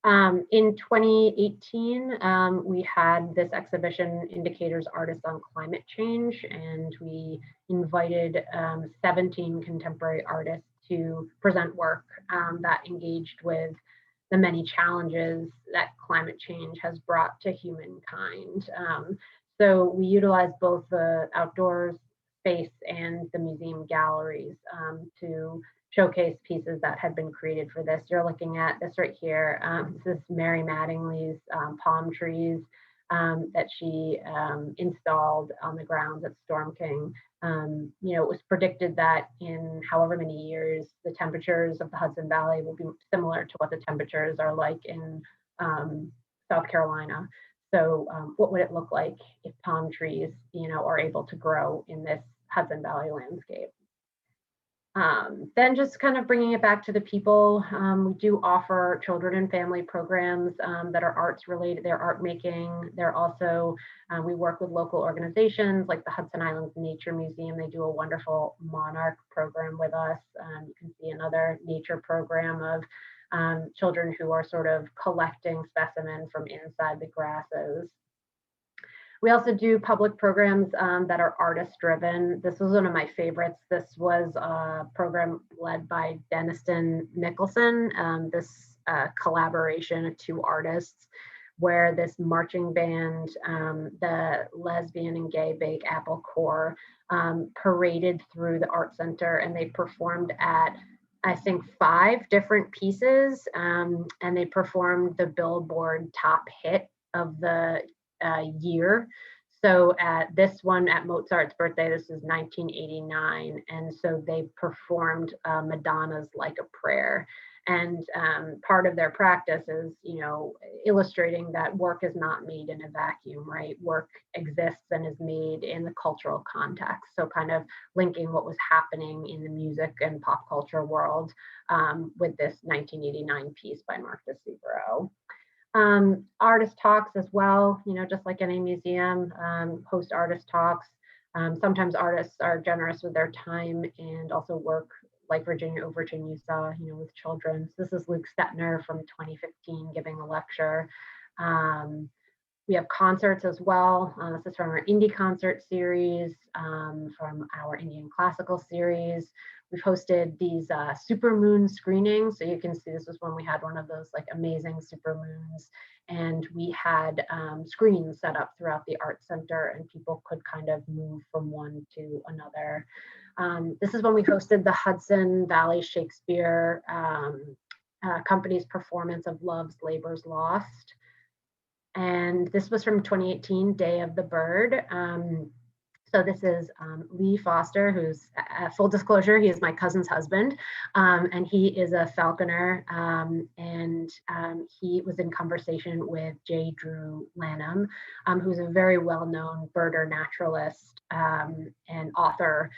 In 2018, we had this exhibition, Indicators Artists on Climate Change, and we invited 17 contemporary artists to present work that engaged with the many challenges that climate change has brought to humankind. So we utilized both the outdoors space and the museum galleries to showcase pieces that had been created for this. You're looking at this right here. This is Mary Mattingly's palm trees that she installed on the grounds at Storm King. It was predicted that in however many years, the temperatures of the Hudson Valley will be similar to what the temperatures are like in South Carolina. So what would it look like if palm trees, are able to grow in this Hudson Valley landscape? Then just kind of bringing it back to the people, we do offer children and family programs that are arts related. They're art making. They're also, we work with local organizations like the Hudson Islands Nature Museum. They do a wonderful monarch program with us. You can see another nature program of children who are sort of collecting specimens from inside the grasses. We also do public programs that are artist driven. This was one of my favorites. This was a program led by Denniston Nicholson, this collaboration of two artists where this marching band, the Lesbian and Gay Bake Apple Corps, paraded through the art center, and they performed at, I think, 5 different pieces, and they performed the Billboard top hit of the year. So at this one, at Mozart's birthday, this is 1989, and so they performed Madonna's Like a Prayer. And part of their practice is, illustrating that work is not made in a vacuum, right? Work exists and is made in the cultural context. So kind of linking what was happening in the music and pop culture world with this 1989 piece by Mark DeSubero. Artist talks as well, just like any museum, host artist talks. Sometimes artists are generous with their time and also work like Virginia Overton you saw, with children. So this is Luke Stettner from 2015 giving a lecture. We have concerts as well. This is from our indie concert series, from our Indian classical series. We've hosted these supermoon screenings. So you can see this was when we had one of those like amazing supermoons. And we had screens set up throughout the art center and people could kind of move from one to another. This is when we hosted the Hudson Valley Shakespeare Company's performance of Love's Labour's Lost. And this was from 2018, Day of the Bird. So this is Lee Foster, who's, full disclosure, he is my cousin's husband, and he is a falconer, and he was in conversation with J. Drew Lanham, who's a very well-known birder naturalist and author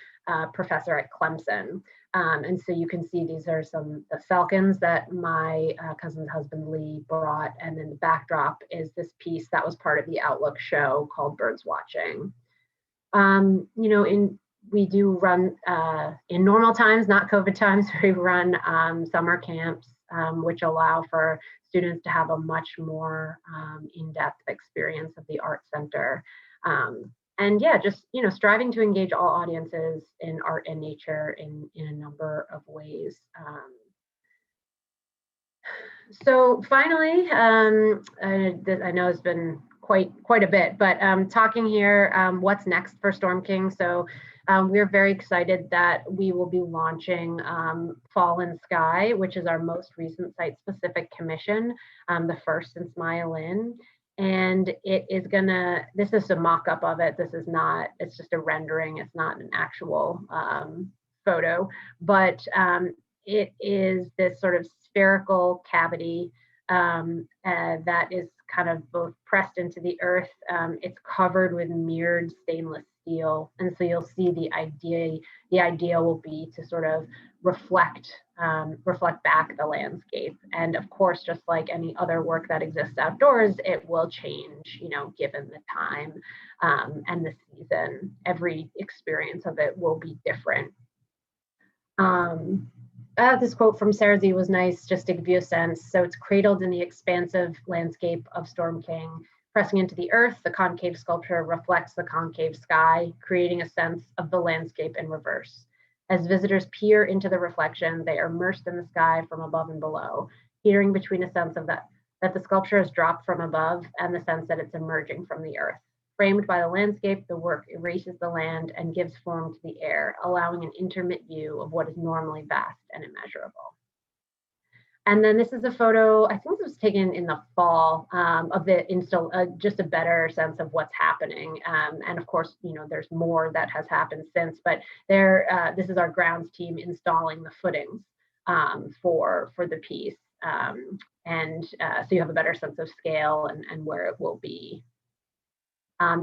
professor at Clemson. And so you can see these are the falcons that my cousin's husband Lee brought, and then the backdrop is this piece that was part of the Outlook show called Birds Watching. We do run in normal times, not COVID times, we run summer camps, which allow for students to have a much more in-depth experience of the art center. And yeah, just, striving to engage all audiences in art and nature in a number of ways. So finally, I know it's been quite a bit, but talking here, what's next for Storm King? So we're very excited that we will be launching Fallen Sky, which is our most recent site-specific commission, the first since Maya Lin. And it is this is a mock-up of it. This is not, it's just a rendering. It's not an actual photo, but it is this sort of spherical cavity that is kind of both pressed into the earth. It's covered with mirrored stainless steel. And so you'll see the idea will be to sort of reflect back the landscape. And of course, just like any other work that exists outdoors, it will change, given the time and the season. Every experience of it will be different. This quote from Sarah Z was nice, just to give you a sense. So it's cradled in the expansive landscape of Storm King, pressing into the earth. The concave sculpture reflects the concave sky, creating a sense of the landscape in reverse. As visitors peer into the reflection, they are immersed in the sky from above and below, teetering between a sense of that the sculpture has dropped from above and the sense that it's emerging from the earth. Framed by the landscape, the work erases the land and gives form to the air, allowing an intimate view of what is normally vast and immeasurable. And then this is a photo, I think this was taken in the fall, of the just a better sense of what's happening. And of course, there's more that has happened since, but this is our grounds team installing the footings for the piece. So you have a better sense of scale and where it will be.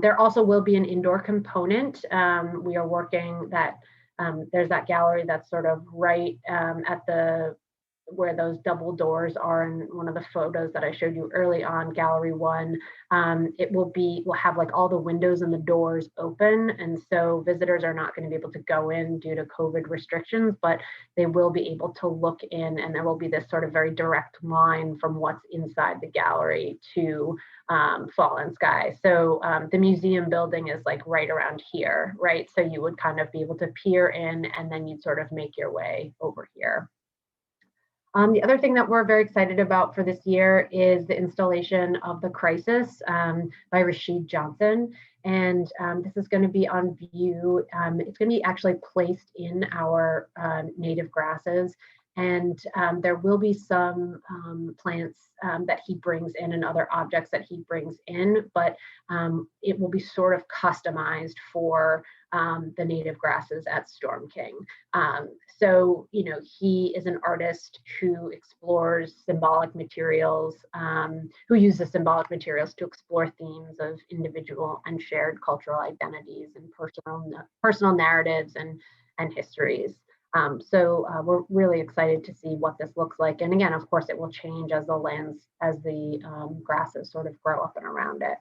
There also will be an indoor component. We are working that there's that gallery that's sort of right at where those double doors are in one of the photos that I showed you early on, Gallery 1. We'll have like all the windows and the doors open. And so visitors are not going to be able to go in due to COVID restrictions, but they will be able to look in, and there will be this sort of very direct line from what's inside the gallery to Fallen Sky. So the museum building is like right around here, right? So you would kind of be able to peer in and then you'd sort of make your way over here. The other thing that we're very excited about for this year is the installation of The Crisis by Rashid Johnson. And this is going to be on view. It's going to be actually placed in our native grasses. And there will be some plants that he brings in and other objects that he brings in, but it will be sort of customized for the native grasses at Storm King. So, he is an artist who explores symbolic materials, who uses symbolic materials to explore themes of individual and shared cultural identities and personal narratives and histories. So we're really excited to see what this looks like. And again, of course, it will change as the grasses sort of grow up and around it.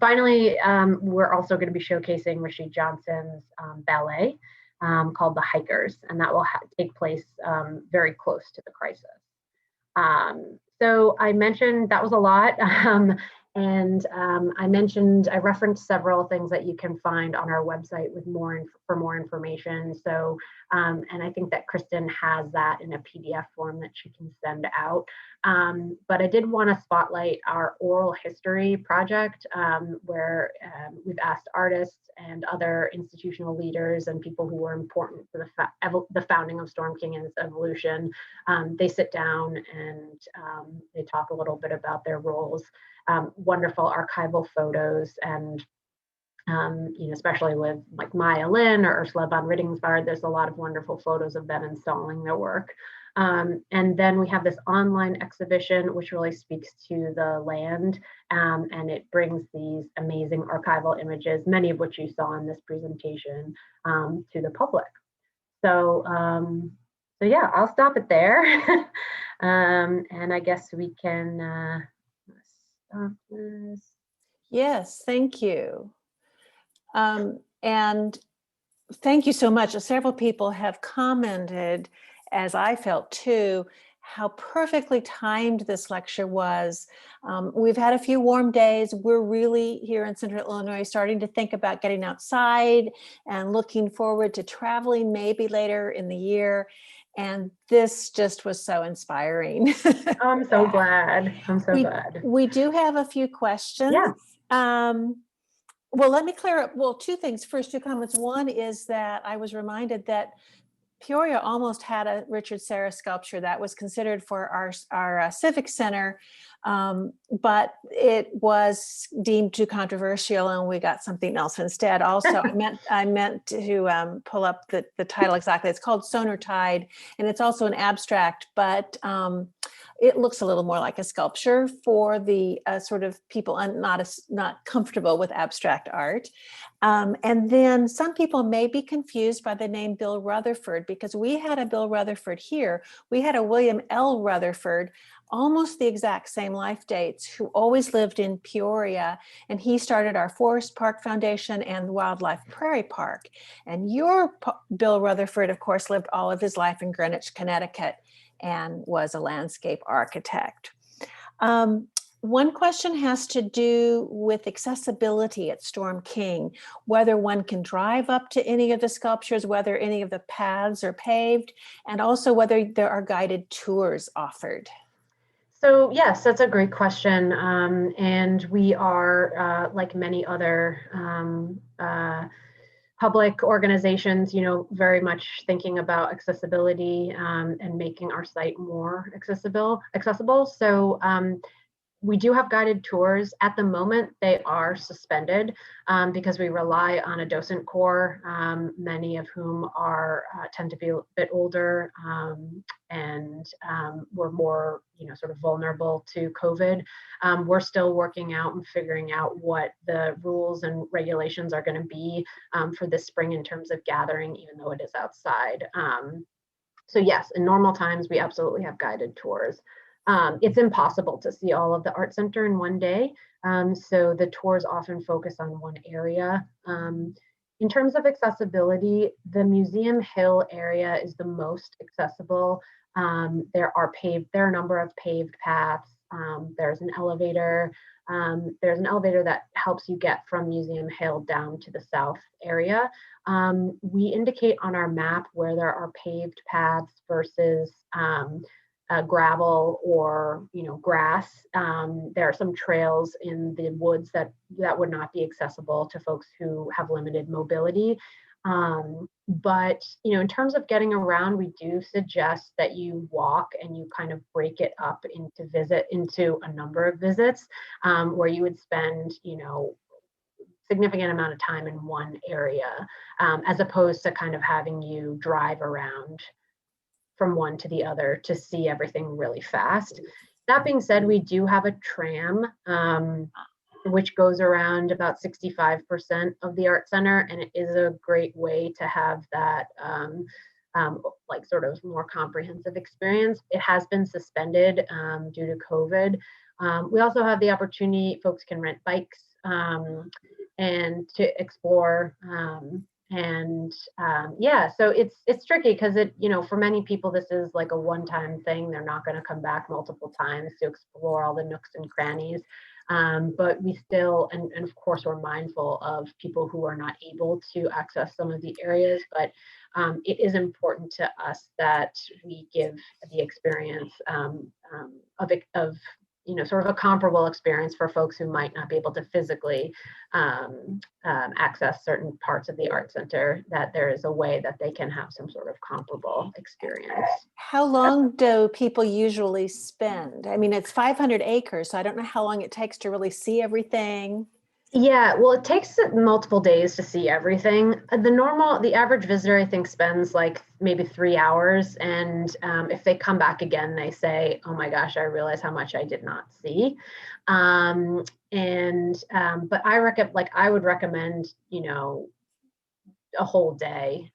Finally, we're also going to be showcasing Rashid Johnson's ballet called The Hikers, and that will take place very close to The Crisis. So I mentioned that was a lot. And I referenced several things that you can find on our website with for more information. So, and I think that Kristen has that in a PDF form that she can send out. But I did want to spotlight our oral history project, where we've asked artists and other institutional leaders and people who were important for the founding of Storm King and its evolution. They sit down and they talk a little bit about their roles. Wonderful archival photos, and especially with like Maya Lin or Ursula von Riddingensvard, there's a lot of wonderful photos of them installing their work. And then we have this online exhibition, which really speaks to the land, and it brings these amazing archival images, many of which you saw in this presentation, to the public. So, so yeah, I'll stop it there. And I guess we can stop this. Yes, thank you. And thank you so much. Several people have commented, as I felt too, how perfectly timed this lecture was. We've had a few warm days. We're really here in Central Illinois starting to think about getting outside and looking forward to traveling maybe later in the year. And this just was so inspiring. I'm so glad. I'm so glad. We do have a few questions. Yeah. Well, let me clear up, well, two things. First, two comments. One is that I was reminded that Peoria almost had a Richard Serra sculpture that was considered for our civic center, but it was deemed too controversial, and we got something else instead. Also, I meant to pull up the title exactly. It's called Sonar Tide, and it's also an abstract, but it looks a little more like a sculpture for the sort of people not comfortable with abstract art. And then some people may be confused by the name Bill Rutherford, because we had a Bill Rutherford here. We had a William L. Rutherford, almost the exact same life dates, who always lived in Peoria. And he started our Forest Park Foundation and Wildlife Prairie Park. And your Bill Rutherford, of course, lived all of his life in Greenwich, Connecticut, and was a landscape architect. One question has to do with accessibility at Storm King, whether one can drive up to any of the sculptures, whether any of the paths are paved, and also whether there are guided tours offered. So yes, that's a great question. And we are, like many other public organizations, very much thinking about accessibility and making our site more accessible. So we do have guided tours. At the moment, they are suspended because we rely on a docent corps, many of whom tend to be a bit older and were more, sort of vulnerable to COVID. We're still working out and figuring out what the rules and regulations are going to be for this spring in terms of gathering, even though it is outside. So yes, in normal times, we absolutely have guided tours. It's impossible to see all of the art center in one day. So the tours often focus on one area. In terms of accessibility, the Museum Hill area is the most accessible. There are a number of paved paths. There's an elevator. There's an elevator that helps you get from Museum Hill down to the south area. We indicate on our map where there are paved paths versus gravel or grass. There are some trails in the woods that would not be accessible to folks who have limited mobility. But in terms of getting around, we do suggest that you walk and you kind of break it up into a number of visits where you would spend significant amount of time in one area as opposed to kind of having you drive around from one to the other to see everything really fast. That being said, we do have a tram, which goes around about 65% of the art center, and it is a great way to have that like sort of more comprehensive experience. It has been suspended due to COVID. We also have the opportunity, folks can rent bikes and to explore. Yeah, so it's tricky because for many people, this is like a one-time thing. They're not going to come back multiple times to explore all the nooks and crannies. But we still, and of course, we're mindful of people who are not able to access some of the areas, but it is important to us that we give the experience of sort of a comparable experience for folks who might not be able to physically access certain parts of the art center, that there is a way that they can have some sort of comparable experience. How long do people usually spend? I mean, it's 500 acres, so I don't know how long it takes to really see everything. Yeah, well, it takes multiple days to see everything. The average visitor, I think, spends like maybe 3 hours. And if they come back again, they say, oh my gosh, I realize how much I did not see. But I would recommend, a whole day.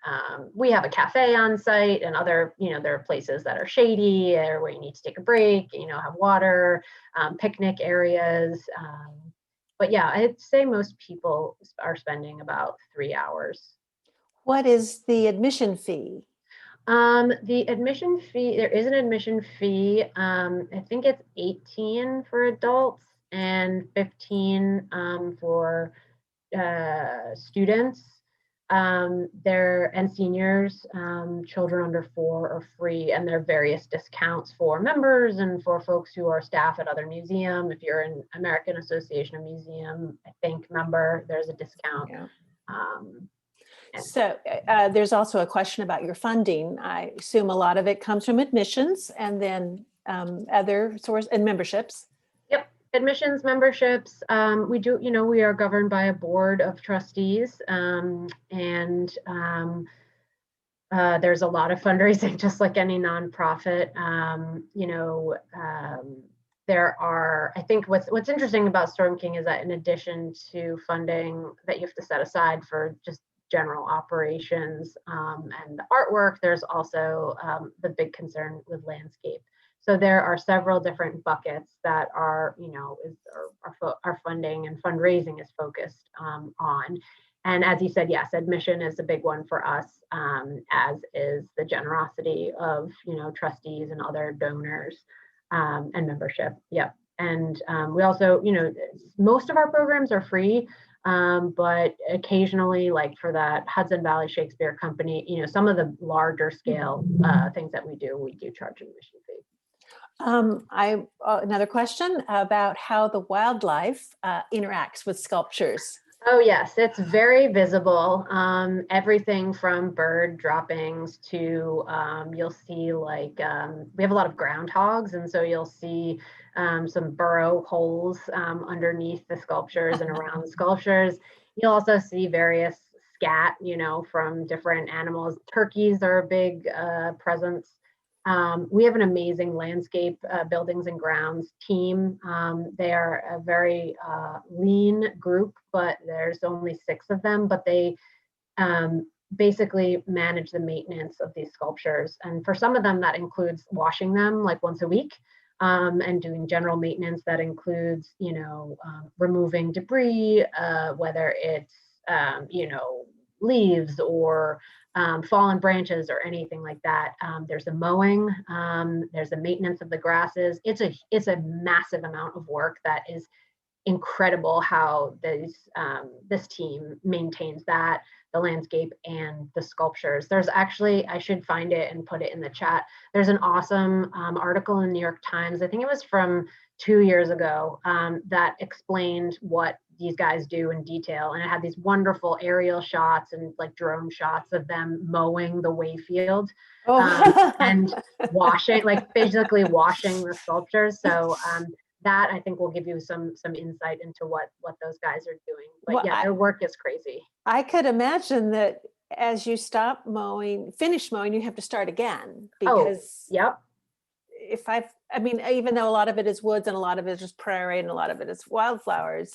We have a cafe on site and other, there are places that are shady or where you need to take a break, have water, picnic areas. But yeah, I'd say most people are spending about 3 hours. What is the admission fee? The admission fee, there is an admission fee. I think it's 18 for adults and 15 for students. And seniors, children under 4 are free, and there are various discounts for members and for folks who are staff at other museum. If you're an American Association of Museum, I think, member, there's a discount. Yeah. Um, So there's also a question about your funding. I assume a lot of it comes from admissions and then other source and memberships. Yep. Admissions, memberships. We are governed by a board of trustees, there's a lot of fundraising, just like any nonprofit. I think what's interesting about Storm King is that in addition to funding that you have to set aside for just general operations and the artwork, there's also the big concern with landscape. So there are several different buckets that our funding and fundraising is focused on. And as you said, yes, admission is a big one for us, as is the generosity of, trustees and other donors and membership. Yep. And we also, most of our programs are free, but occasionally, like for that Hudson Valley Shakespeare Company, some of the larger scale things that we do charge an admission fee. Another question about how the wildlife interacts with sculptures. Oh yes, it's very visible. Everything from bird droppings to you'll see we have a lot of groundhogs, and so you'll see some burrow holes underneath the sculptures and around the sculptures. You'll also see various scat, from different animals. Turkeys are a big presence. We have an amazing landscape buildings and grounds team. They are a very lean group, but there's only 6 of them, but they basically manage the maintenance of these sculptures. And for some of them, that includes washing them like once a week and doing general maintenance that includes, removing debris, whether it's, leaves or fallen branches or anything like that. There's a mowing, there's a maintenance of the grasses. It's a massive amount of work that is incredible how this team maintains that, the landscape and the sculptures. There's actually, I should find it and put it in the chat. There's an awesome article in the New York Times, I think it was from 2 years ago, that explained what these guys do in detail. And it had these wonderful aerial shots and like drone shots of them mowing the Wayfield and washing, like physically washing the sculptures. So that I think will give you some insight into what those guys are doing. But well, yeah, their work is crazy. I could imagine that as you finish mowing, you have to start again, because yep. Even though a lot of it is woods and a lot of it is prairie and a lot of it is wildflowers,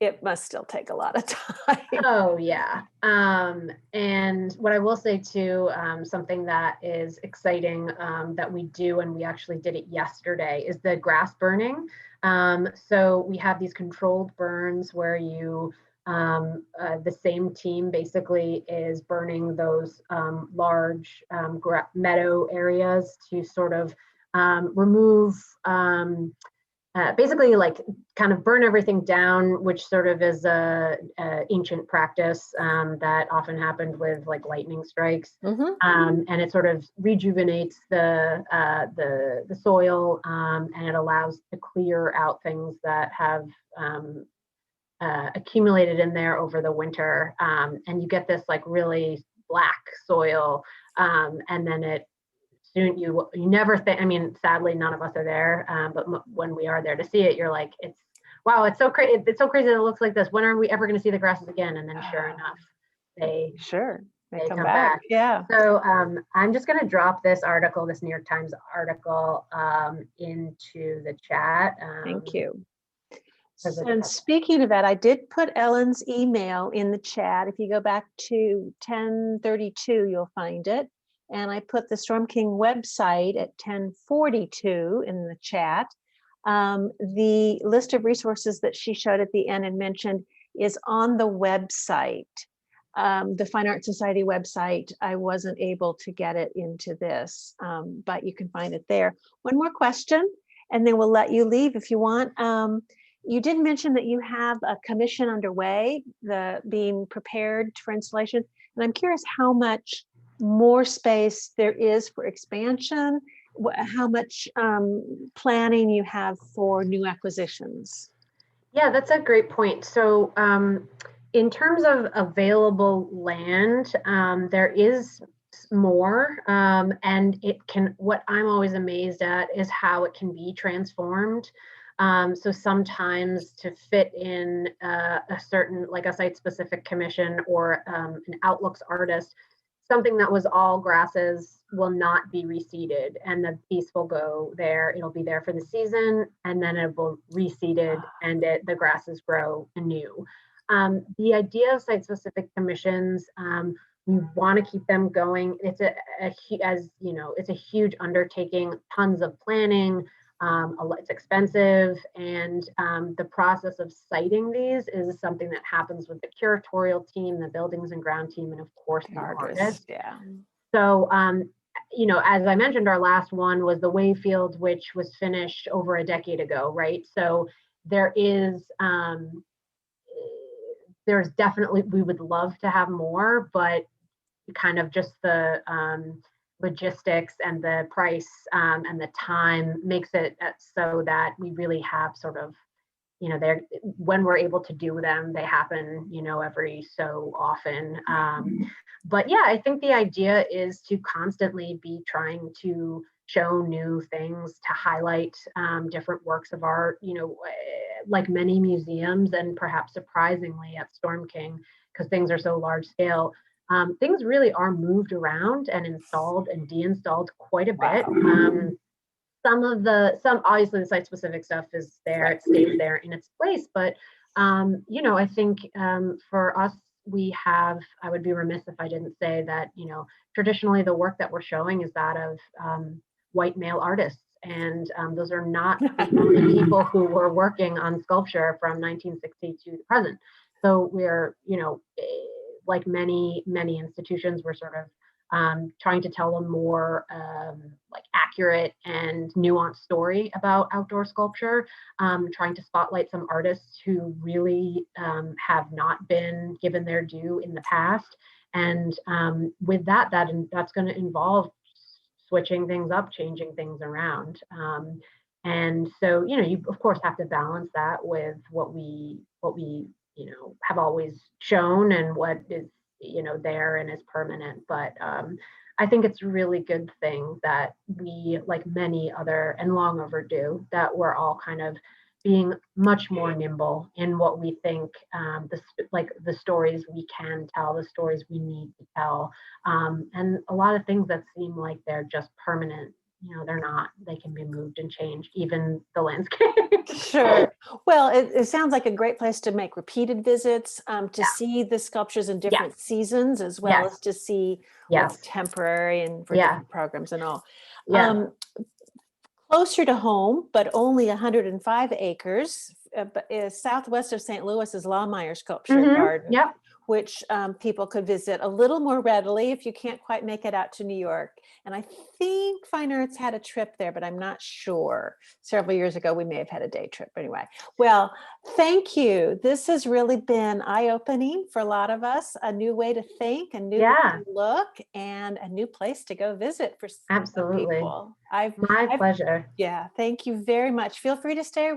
it must still take a lot of time. Oh yeah. And what I will say too, something that is exciting that we do, and we actually did it yesterday, is the grass burning. So we have these controlled burns where the same team basically is burning those large meadow areas to sort of remove basically like kind of burn everything down, which sort of is a ancient practice that often happened with like lightning strikes. And it sort of rejuvenates the soil, and it allows to clear out things that have accumulated in there over the winter, and you get this like really black soil, and then it soon you never think. I mean, sadly, none of us are there, but when we are there to see it, you're like, it's wow, it's so crazy. It's so crazy that it looks like this. When are we ever going to see the grasses again? And then, sure enough, they come back. Yeah. So I'm just going to drop this article, this New York Times article, into the chat. Thank you. And speaking of that, I did put Ellen's email in the chat. If you go back to 1032, you'll find it. And I put the Storm King website at 1042 in the chat. The list of resources that she showed at the end and mentioned is on the website, the Fine Art Society website. I wasn't able to get it into this, but you can find it there. One more question, and then we'll let you leave if you want. You did mention that you have a commission underway, being prepared for installation. And I'm curious how much more space there is for expansion, how much planning you have for new acquisitions. Yeah, that's a great point. So in terms of available land, there is more, and it can, what I'm always amazed at is how it can be transformed. So sometimes to fit in a certain, like a site-specific commission or an outlooks artist, something that was all grasses will not be reseeded, and the piece will go there. It'll be there for the season, and then it will reseeded, and the grasses grow anew. The idea of site-specific commissions, we want to keep them going. It's it's a huge undertaking, tons of planning. It's expensive, and the process of siting these is something that happens with the curatorial team, the buildings and ground team, and of course the artists. Yeah. So, as I mentioned, our last one was the Wayfield, which was finished over a decade ago, right? So there is, there's definitely, we would love to have more, but kind of just the logistics and the price and the time makes it so that we really have sort of, they're, when we're able to do them, they happen, every so often. But yeah, I think the idea is to constantly be trying to show new things, to highlight different works of art, like many museums, and perhaps surprisingly at Storm King, because things are so large scale, things really are moved around and installed and deinstalled quite a bit. Some obviously the site specific stuff is there, it stays there in its place, but I think for us, I would be remiss if I didn't say that, traditionally the work that we're showing is that of white male artists. And those are not the only people who were working on sculpture from 1960 to the present. So we're, like many institutions, we're sort of trying to tell a more like accurate and nuanced story about outdoor sculpture, trying to spotlight some artists who really have not been given their due in the past. And with that's going to involve switching things up, changing things around. And so, you of course have to balance that with what we have always shown and what is, there and is permanent. But I think it's a really good thing that we, like many other and long overdue, that we're all kind of being much more nimble in what we think, the stories we can tell, the stories we need to tell. And a lot of things that seem like they're just permanent, they're not. They can be moved and changed, even the landscape. Sure. Well, it sounds like a great place to make repeated visits, to see the sculptures in different seasons, as well as to see what's temporary and for different programs and all. Closer to home, but only 105 acres, but southwest of St. Louis is Lawmeyer Sculpture Garden. which people could visit a little more readily if you can't quite make it out to New York. And I think Fine Arts had a trip there, but I'm not sure. Several years ago, we may have had a day trip. Anyway, well, thank you. This has really been eye-opening for a lot of us, a new way to think, a new way to look, and a new place to go visit for some Absolutely. people. My pleasure. Yeah, thank you very much. Feel free to stay around.